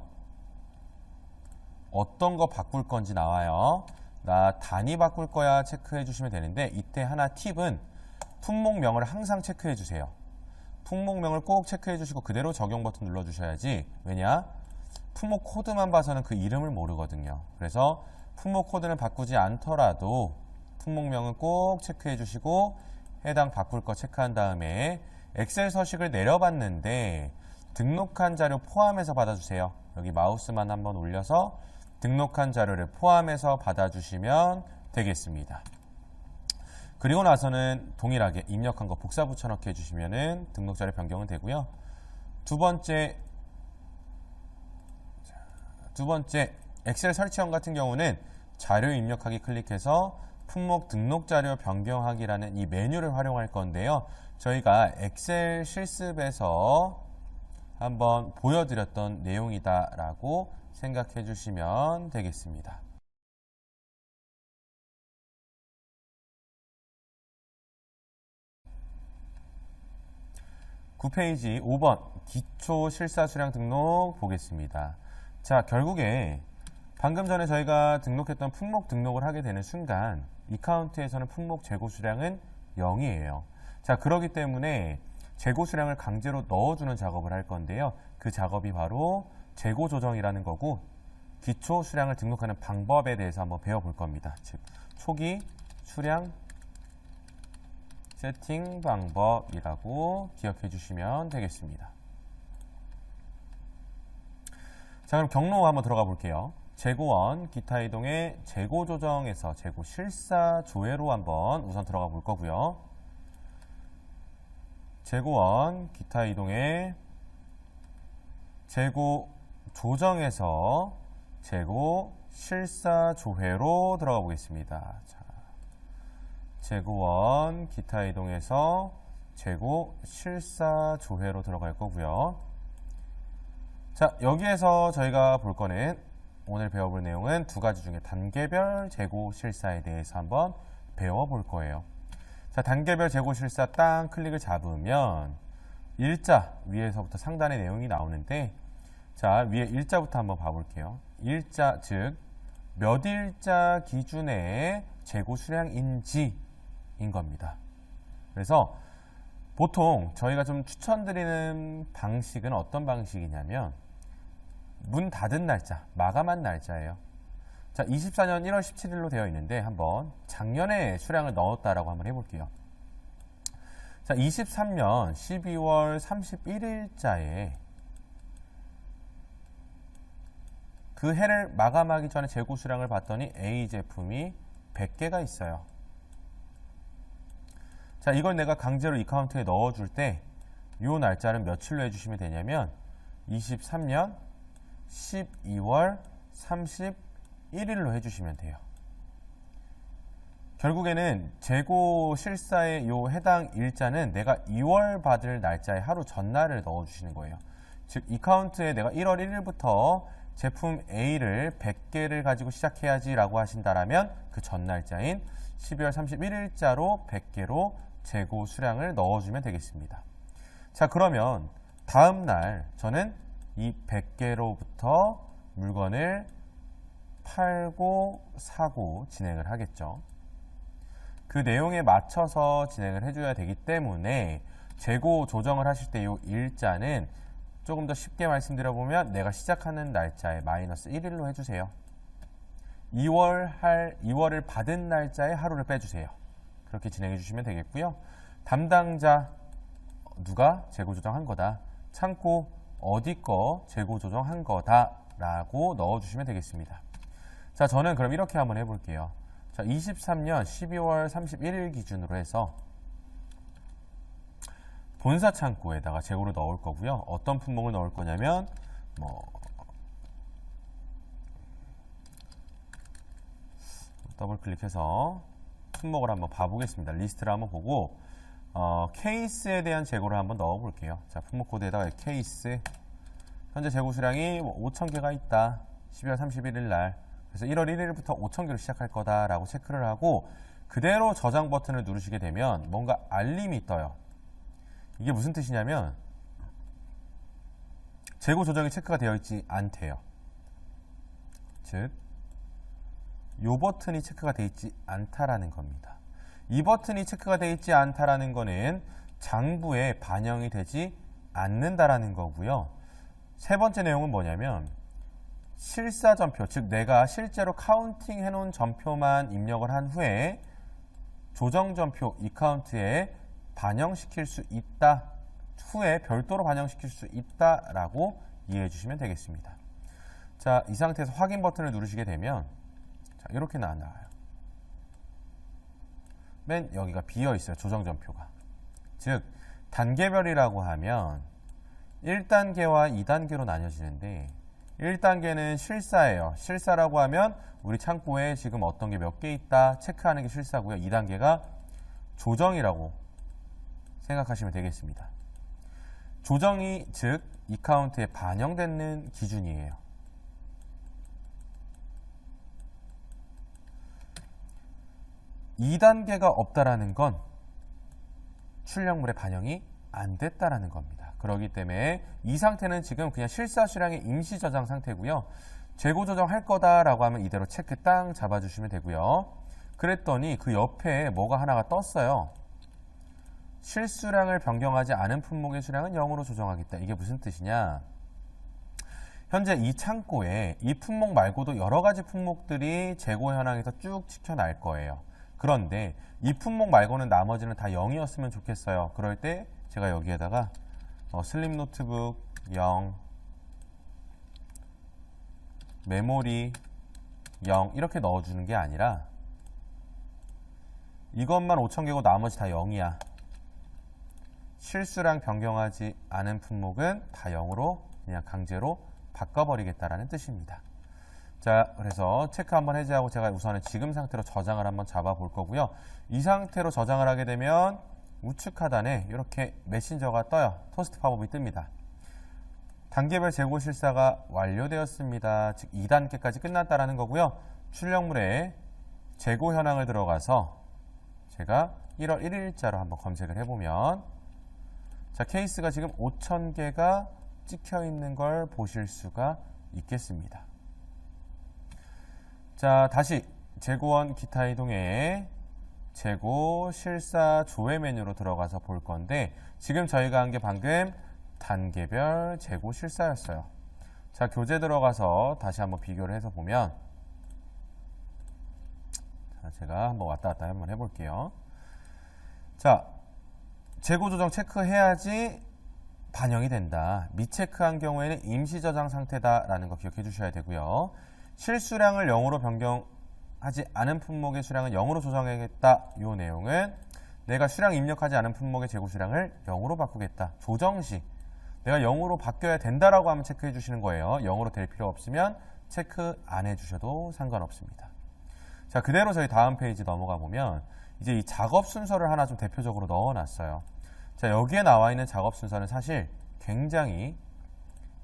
[SPEAKER 1] 어떤 거 바꿀 건지 나와요. 나 단위 바꿀 거야 체크해 주시면 되는데, 이때 하나 팁은 품목명을 항상 체크해 주세요. 품목명을 꼭 체크해 주시고 그대로 적용 버튼 눌러 주셔야지. 왜냐? 품목 코드만 봐서는 그 이름을 모르거든요. 그래서 품목 코드를 바꾸지 않더라도 품목명은 꼭 체크해 주시고 해당 바꿀 거 체크한 다음에 엑셀 서식을 내려봤는데 등록한 자료 포함해서 받아주세요. 여기 마우스만 한번 올려서 등록한 자료를 포함해서 받아주시면 되겠습니다. 그리고 나서는 동일하게 입력한 거 복사 붙여넣기 해주시면 등록 자료 변경은 되고요. 두 번째 엑셀 설치형 같은 경우는 자료 입력하기 클릭해서 품목 등록 자료 변경하기라는 이 메뉴를 활용할 건데요. 저희가 엑셀 실습에서 한번 보여드렸던 내용이다라고 생각해 주시면 되겠습니다. (9페이지) 5번 기초 실사 수량 등록 보겠습니다. 자, 결국에 방금 전에 저희가 등록했던 품목 등록을 하게 되는 순간 이 카운트에서는 품목 재고 수량은 0이에요. 자, 그렇기 때문에 재고 수량을 강제로 넣어주는 작업을 할 건데요. 그 작업이 바로 재고 조정이라는 거고, 기초 수량을 등록하는 방법에 대해서 한번 배워볼 겁니다. 즉, 초기 수량 세팅 방법이라고 기억해 주시면 되겠습니다. 자, 그럼 경로 한번 들어가 볼게요. 재고원, 기타 이동의 재고 조정에서 재고 실사 조회로 한번 우선 들어가 볼 거고요. 재고원, 기타 이동의 재고 조정에서 재고 실사 조회로 들어가 보겠습니다. 자, 재고원, 기타 이동에서 재고 실사 조회로 들어갈 거고요. 자, 여기에서 저희가 볼 거는 오늘 배워볼 내용은 두 가지 중에 단계별 재고 실사에 대해서 한번 배워볼 거예요. 자, 단계별 재고 실사 딱 클릭을 잡으면 일자 위에서부터 상단의 내용이 나오는데, 자, 위에 일자부터 한번 봐볼게요. 일자, 즉 몇 일자 기준의 재고 수량인지인 겁니다. 그래서 보통 저희가 좀 추천드리는 방식은 어떤 방식이냐면 문 닫은 날짜, 마감한 날짜예요. 자, 24년 1월 17일로 되어 있는데 한번 작년에 수량을 넣었다라고 한번 해볼게요. 자, 23년 12월 31일자에 그 해를 마감하기 전에 재고 수량을 봤더니 A 제품이 100개가 있어요. 자, 이걸 내가 강제로 이 카운트에 넣어줄 때 이 날짜는 며칠로 해주시면 되냐면 23년 12월 31일로 해주시면 돼요. 결국에는 재고 실사의 요 해당 일자는 내가 2월 받을 날짜의 하루 전날을 넣어주시는 거예요. 즉, 이 카운트에 내가 1월 1일부터 제품 A를 100개를 가지고 시작해야지 라고 하신다라면 그 전날짜인 12월 31일자로 100개로 재고 수량을 넣어주면 되겠습니다. 자, 그러면 다음날 저는 이 100개로부터 물건을 팔고 사고 진행을 하겠죠. 그 내용에 맞춰서 진행을 해줘야 되기 때문에 재고 조정을 하실 때 이 일자는 조금 더 쉽게 말씀드려보면 내가 시작하는 날짜에 마이너스 1일로 해주세요. 2월을 받은 날짜에 하루를 빼주세요. 그렇게 진행해 주시면 되겠고요. 담당자 누가 재고 조정한 거다. 창고 어디 거 재고 조정한 거다 라고 넣어주시면 되겠습니다. 자, 저는 그럼 이렇게 한번 해볼게요. 자, 23년 12월 31일 기준으로 해서 본사 창고에다가 재고를 넣을 거고요. 어떤 품목을 넣을 거냐면 더블 클릭해서 품목을 한번 봐보겠습니다. 리스트를 한번 보고 케이스에 대한 재고를 한번 넣어 볼게요. 자, 품목 코드에다가 케이스 현재 재고 수량이 5,000개가 있다. 12월 31일 날. 그래서 1월 1일부터 5,000개를 시작할 거다라고 체크를 하고 그대로 저장 버튼을 누르시게 되면 뭔가 알림이 떠요. 이게 무슨 뜻이냐면 재고 조정이 체크가 되어 있지 않대요. 즉, 이 버튼이 체크가 되어 있지 않다라는 겁니다. 이 버튼이 체크가 되어 있지 않다라는 거는 장부에 반영이 되지 않는다라는 거고요. 세 번째 내용은 뭐냐면 실사 전표, 즉 내가 실제로 카운팅 해놓은 전표만 입력을 한 후에 조정 전표 이 카운트에 반영시킬 수 있다, 후에 별도로 반영시킬 수 있다라고 이해해 주시면 되겠습니다. 자, 이 상태에서 확인 버튼을 누르시게 되면 자, 이렇게 나와요. 맨 여기가 비어 있어요. 조정 전표가. 즉, 단계별이라고 하면 1단계와 2단계로 나뉘어지는데 1단계는 실사예요. 실사라고 하면 우리 창고에 지금 어떤 게 몇 개 있다 체크하는 게 실사고요. 2단계가 조정이라고 생각하시면 되겠습니다. 조정이 즉 이 카운트에 반영되는 기준이에요. 이 단계가 없다라는 건 출력물에 반영이 안 됐다라는 겁니다. 그렇기 때문에 이 상태는 지금 그냥 실사 수량의 임시 저장 상태고요. 재고 조정할 거다라고 하면 이대로 체크 땅 잡아주시면 되고요. 그랬더니 그 옆에 뭐가 하나가 떴어요. 실수량을 변경하지 않은 품목의 수량은 0으로 조정하겠다. 이게 무슨 뜻이냐? 현재 이 창고에 이 품목 말고도 여러 가지 품목들이 재고 현황에서 쭉 찍혀날 거예요. 그런데 이 품목 말고는 나머지는 다 0이었으면 좋겠어요. 그럴 때 제가 여기에다가 슬림 노트북 0, 메모리 0 이렇게 넣어주는 게 아니라 이것만 5,000개고 나머지 다 0이야. 실수량 변경하지 않은 품목은 다 0으로 그냥 강제로 바꿔버리겠다라는 뜻입니다. 자, 그래서 체크 한번 해제하고 제가 우선은 지금 상태로 저장을 한번 잡아 볼 거고요. 이 상태로 저장을 하게 되면 우측 하단에 이렇게 메신저가 떠요. 토스트 팝업이 뜹니다. 단계별 재고 실사가 완료되었습니다. 즉 2단계까지 끝났다라는 거고요. 출력물에 재고 현황을 들어가서 제가 1월 1일자로 한번 검색을 해보면 자, 케이스가 지금 5,000개가 찍혀 있는 걸 보실 수가 있겠습니다. 자, 다시 재고원 기타 이동에 재고 실사 조회 메뉴로 들어가서 볼 건데 지금 저희가 한 게 방금 단계별 재고 실사였어요. 자, 교재 들어가서 다시 한번 비교를 해서 보면 자, 제가 한번 왔다 갔다 한번 해볼게요. 자, 재고 조정 체크해야지 반영이 된다. 미체크한 경우에는 임시 저장 상태다라는 거 기억해 주셔야 되고요. 실수량을 0으로 변경하지 않은 품목의 수량은 0으로 조정하겠다. 이 내용은 내가 수량 입력하지 않은 품목의 재고 수량을 0으로 바꾸겠다. 조정 시 내가 0으로 바뀌어야 된다라고 하면 체크해 주시는 거예요. 0으로 될 필요 없으면 체크 안 해주셔도 상관없습니다. 자, 자, 그대로 저희 다음 페이지 넘어가 보면 이제 이 작업 순서를 하나 좀 대표적으로 넣어놨어요. 자, 여기에 나와 있는 작업 순서는 사실 굉장히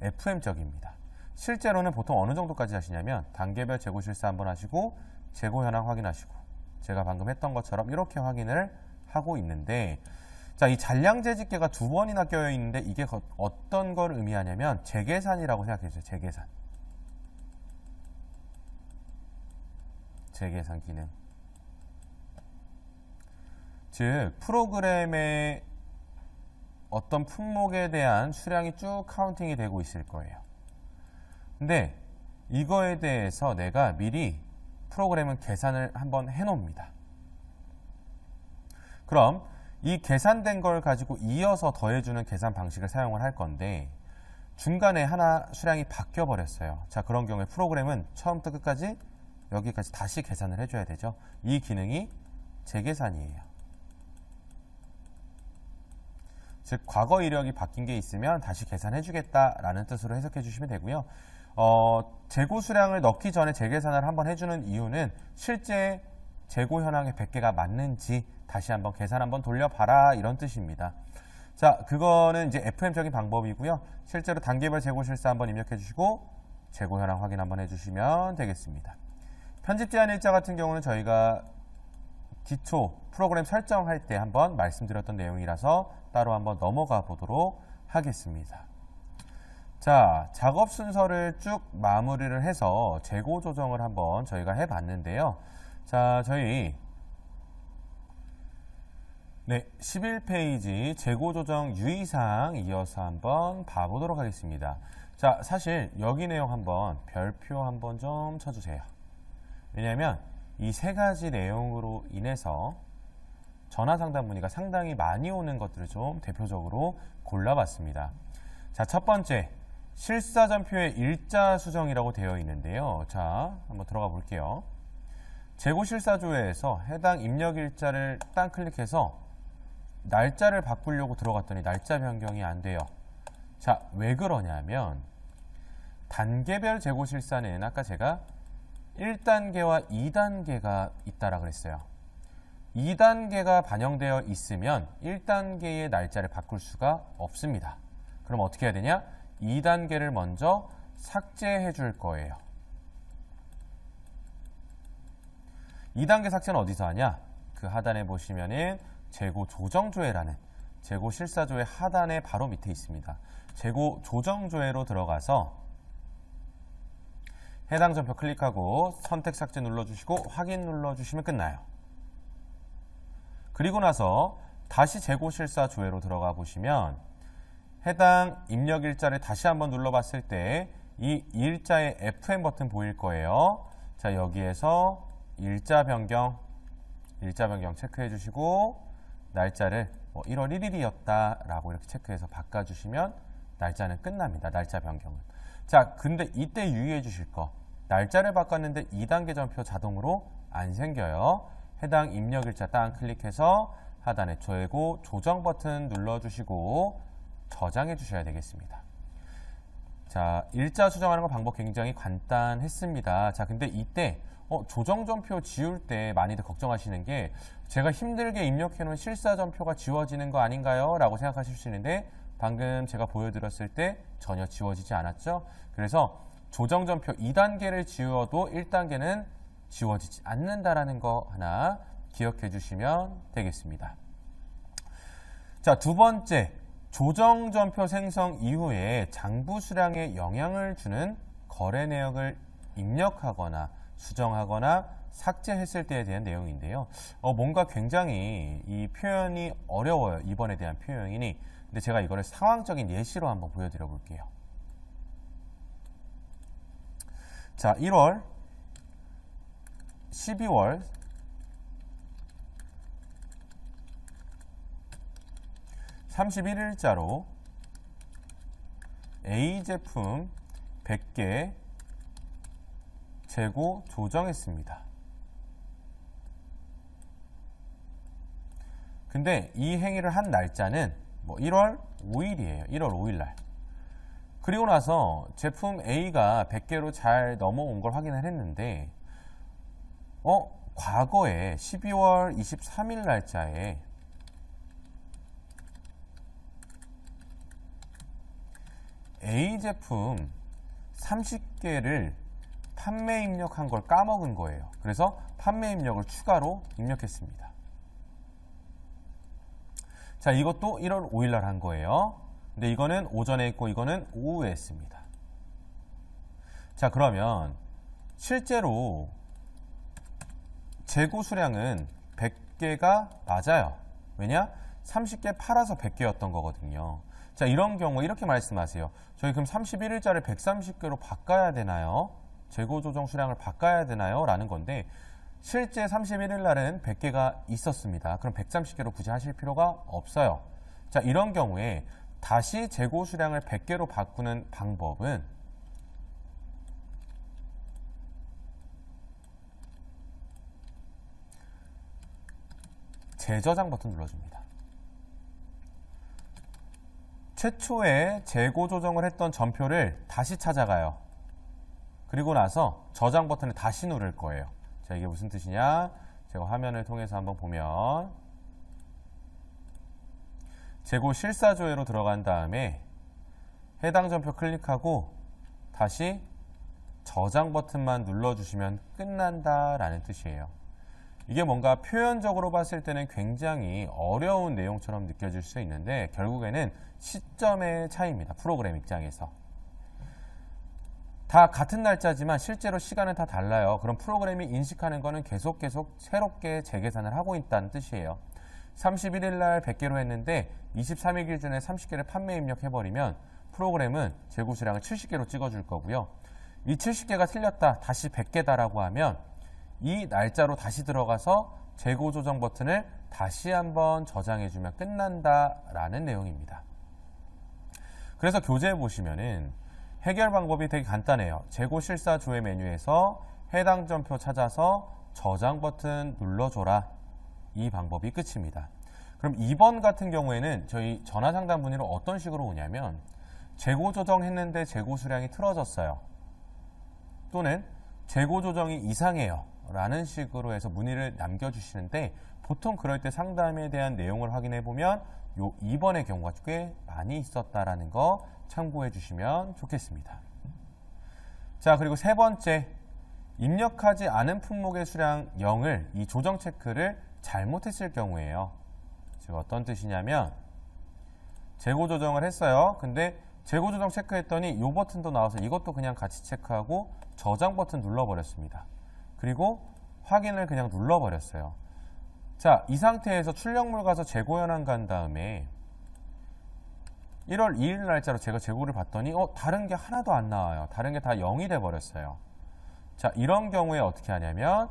[SPEAKER 1] FM적입니다. 실제로는 보통 어느 정도까지 하시냐면 단계별 재고 실사 한번 하시고 재고 현황 확인하시고 제가 방금 했던 것처럼 이렇게 확인을 하고 있는데, 자, 이 잔량재 집계가 두 번이나 껴여 있는데 이게 어떤 걸 의미하냐면 재계산이라고 생각해 주세요. 재계산. 재계산 기능. 즉 프로그램의 어떤 품목에 대한 수량이 쭉 카운팅이 되고 있을 거예요. 근데 이거에 대해서 내가 미리 프로그램은 계산을 한번 해놓습니다. 그럼 이 계산된 걸 가지고 이어서 더해주는 계산 방식을 사용을 할 건데 중간에 하나 수량이 바뀌어 버렸어요. 자, 그런 경우에 프로그램은 처음부터 끝까지 여기까지 다시 계산을 해줘야 되죠. 이 기능이 재계산이에요. 즉 과거 이력이 바뀐 게 있으면 다시 계산해주겠다라는 뜻으로 해석해 주시면 되고요. 재고 수량을 넣기 전에 재계산을 한번 해주는 이유는 실제 재고 현황의 100개가 맞는지 다시 한번 계산 한번 돌려봐라 이런 뜻입니다. 자, 그거는 이제 FM적인 방법이고요. 실제로 단계별 재고 실사 한번 입력해 주시고 재고 현황 확인 한번 해주시면 되겠습니다. 편집 제한 일자 같은 경우는 저희가 기초 프로그램 설정할 때 한번 말씀드렸던 내용이라서 따로 한번 넘어가 보도록 하겠습니다. 자, 작업 순서를 쭉 마무리를 해서 재고 조정을 한번 저희가 해봤는데요. 자, 저희 11페이지 재고 조정 유의사항 이어서 한번 봐보도록 하겠습니다. 자, 사실 여기 내용 한번 별표 한번 좀 쳐주세요. 왜냐하면 이 세 가지 내용으로 인해서 전화 상담 문의가 상당히 많이 오는 것들을 좀 대표적으로 골라봤습니다. 자, 첫 번째, 실사전표의 일자 수정이라고 되어 있는데요. 자, 한번 들어가 볼게요. 재고 실사조회에서 해당 입력 일자를 딱 클릭해서 날짜를 바꾸려고 들어갔더니 날짜 변경이 안 돼요. 자, 왜 그러냐면 단계별 재고 실사는 아까 제가 1단계와 2단계가 있다라 그랬어요. 2단계가 반영되어 있으면 1단계의 날짜를 바꿀 수가 없습니다. 그럼 어떻게 해야 되냐? 2단계를 먼저 삭제해 줄 거예요. 2단계 삭제는 어디서 하냐? 그 하단에 보시면은 재고 조정조회라는 재고 실사조회 하단에 바로 밑에 있습니다. 재고 조정조회로 들어가서 해당 전표 클릭하고 선택 삭제 눌러주시고 확인 눌러주시면 끝나요. 그리고 나서 다시 재고 실사 조회로 들어가 보시면 해당 입력 일자를 다시 한번 눌러봤을 때 이 일자의 FM 버튼 보일 거예요. 자, 여기에서 일자 변경 체크해 주시고 날짜를 1월 1일이었다 라고 이렇게 체크해서 바꿔주시면 날짜는 끝납니다. 날짜 변경은. 자, 근데 이때 유의해 주실 거, 날짜를 바꿨는데 2단계 전표 자동으로 안 생겨요. 해당 입력 일자 딱 클릭해서 하단에 재고 조정 버튼 눌러주시고 저장해 주셔야 되겠습니다. 자, 일자 수정하는 거 방법 굉장히 간단했습니다. 자, 근데 이때 조정 전표 지울 때 많이들 걱정하시는 게 제가 힘들게 입력해 놓은 실사 전표가 지워지는 거 아닌가요? 라고 생각하실 수 있는데 방금 제가 보여드렸을 때 전혀 지워지지 않았죠? 그래서 조정 전표 2단계를 지워도 1단계는 지워지지 않는다라는 거 하나 기억해 주시면 되겠습니다. 자, 두 번째, 조정 전표 생성 이후에 장부 수량에 영향을 주는 거래 내역을 입력하거나 수정하거나 삭제했을 때에 대한 내용인데요. 뭔가 굉장히 이 표현이 어려워요. 이번에 대한 표현이니. 근데 제가 이거를 상황적인 예시로 한번 보여드려 볼게요. 자, 1월, 12월, 31일자로 A 제품 100개 재고 조정했습니다. 근데 이 행위를 한 날짜는 1월 5일이에요. 1월 5일 날. 그리고 나서 제품 A가 100개로 잘 넘어온 걸 확인을 했는데 과거에 12월 23일 날짜에 A 제품 30개를 판매 입력한 걸 까먹은 거예요. 그래서 판매 입력을 추가로 입력했습니다. 자, 이것도 1월 5일 날 한 거예요. 근데 이거는 오전에 있고 이거는 오후에 했습니다. 자, 그러면 실제로 재고 수량은 100개가 맞아요. 왜냐? 30개 팔아서 100개였던 거거든요. 자, 이런 경우 이렇게 말씀하세요. 저희 그럼 31일자를 130개로 바꿔야 되나요? 재고 조정 수량을 바꿔야 되나요? 라는 건데 실제 31일 날은 100개가 있었습니다. 그럼 130개로 굳이 하실 필요가 없어요. 자, 이런 경우에 다시 재고 수량을 100개로 바꾸는 방법은 재저장 버튼 눌러줍니다. 최초에 재고 조정을 했던 전표를 다시 찾아가요. 그리고 나서 저장 버튼을 다시 누를 거예요. 자, 이게 무슨 뜻이냐? 제가 화면을 통해서 한번 보면 재고 실사 조회로 들어간 다음에 해당 전표 클릭하고 다시 저장 버튼만 눌러주시면 끝난다라는 뜻이에요. 이게 뭔가 표현적으로 봤을 때는 굉장히 어려운 내용처럼 느껴질 수 있는데 결국에는 시점의 차이입니다. 프로그램 입장에서. 다 같은 날짜지만 실제로 시간은 다 달라요. 그럼 프로그램이 인식하는 거는 계속 새롭게 재계산을 하고 있다는 뜻이에요. 31일 날 100개로 했는데 23일 기준에 30개를 판매 입력해버리면 프로그램은 재고 수량을 70개로 찍어줄 거고요. 이 70개가 틀렸다, 다시 100개다라고 하면 이 날짜로 다시 들어가서 재고 조정 버튼을 다시 한번 저장해주면 끝난다라는 내용입니다. 그래서 교재에 보시면은 해결 방법이 되게 간단해요. 재고 실사 조회 메뉴에서 해당 전표 찾아서 저장 버튼 눌러줘라. 이 방법이 끝입니다. 그럼 2번 같은 경우에는 저희 전화상담 문의로 어떤 식으로 오냐면 재고 조정했는데 재고 수량이 틀어졌어요. 또는 재고 조정이 이상해요. 라는 식으로 해서 문의를 남겨주시는데 보통 그럴 때 상담에 대한 내용을 확인해 보면 요 2번의 경우가 꽤 많이 있었다라는 거 참고해 주시면 좋겠습니다. 자, 그리고 세 번째, 입력하지 않은 품목의 수량 0을 이 조정 체크를 잘못했을 경우에요. 지금 어떤 뜻이냐면 재고 조정을 했어요. 근데 재고 조정 체크했더니 이 버튼도 나와서 이것도 그냥 같이 체크하고 저장 버튼 눌러버렸습니다. 그리고 확인을 그냥 눌러버렸어요. 자, 이 상태에서 출력물 가서 재고 현황 간 다음에 1월 2일 날짜로 제가 재고를 봤더니 다른 게 하나도 안 나와요. 다른 게 다 0이 돼 버렸어요. 자, 이런 경우에 어떻게 하냐면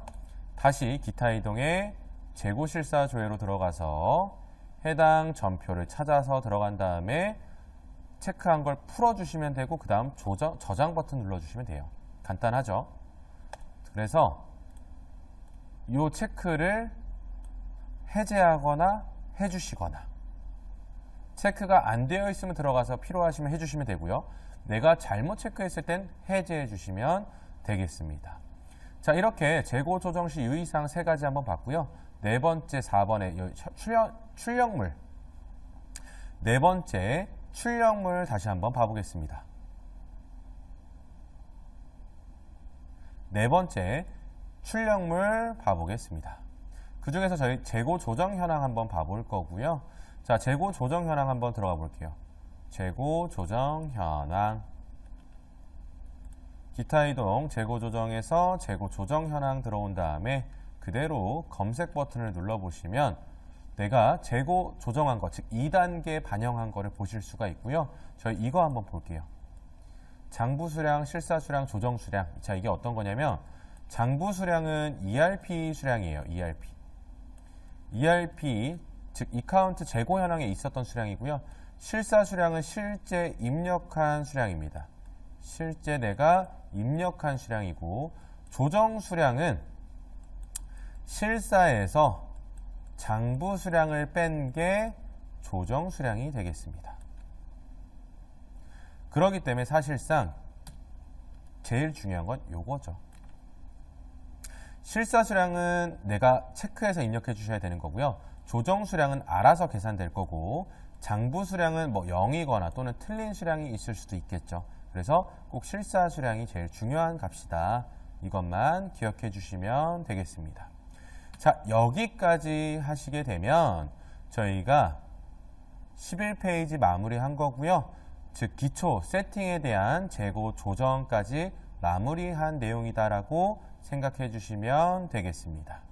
[SPEAKER 1] 다시 기타 이동에 재고 실사 조회로 들어가서 해당 전표를 찾아서 들어간 다음에 체크한 걸 풀어주시면 되고 그 다음 저장 버튼 눌러주시면 돼요. 간단하죠? 그래서 이 체크를 해제하거나 해주시거나 체크가 안 되어 있으면 들어가서 필요하시면 해주시면 되고요. 내가 잘못 체크했을 땐 해제해 주시면 되겠습니다. 자, 이렇게 재고 조정 시 유의사항 3가지 한번 봤고요. 네 번째 4번에 출력물 네 번째 출력물 다시 한번 봐보겠습니다. 네 번째 출력물 봐보겠습니다. 그 중에서 저희 재고 조정 현황 한번 봐볼 거고요. 자, 재고 조정 현황 한번 들어가 볼게요. 재고 조정 현황. 기타 이동 재고 조정에서 재고 조정 현황 들어온 다음에 그대로 검색 버튼을 눌러보시면 내가 재고 조정한 거, 즉 2단계 반영한 거를 보실 수가 있고요. 저희 이거 한번 볼게요. 장부 수량, 실사 수량, 조정 수량. 자, 이게 어떤 거냐면 장부 수량은 ERP 수량이에요. ERP, 즉 이카운트 재고 현황에 있었던 수량이고요. 실사 수량은 실제 입력한 수량입니다. 실제 내가 입력한 수량이고 조정 수량은 실사에서 장부 수량을 뺀 게 조정 수량이 되겠습니다. 그렇기 때문에 사실상 제일 중요한 건 요거죠. 실사수량은 내가 체크해서 입력해 주셔야 되는 거고요. 조정수량은 알아서 계산될 거고, 장부수량은 뭐 0이거나 또는 틀린 수량이 있을 수도 있겠죠. 그래서 꼭 실사수량이 제일 중요한 값이다. 이것만 기억해 주시면 되겠습니다. 자, 여기까지 하시게 되면 저희가 11페이지 마무리한 거고요. 즉 기초 세팅에 대한 재고 조정까지 마무리한 내용이다라고 생각해 주시면 되겠습니다.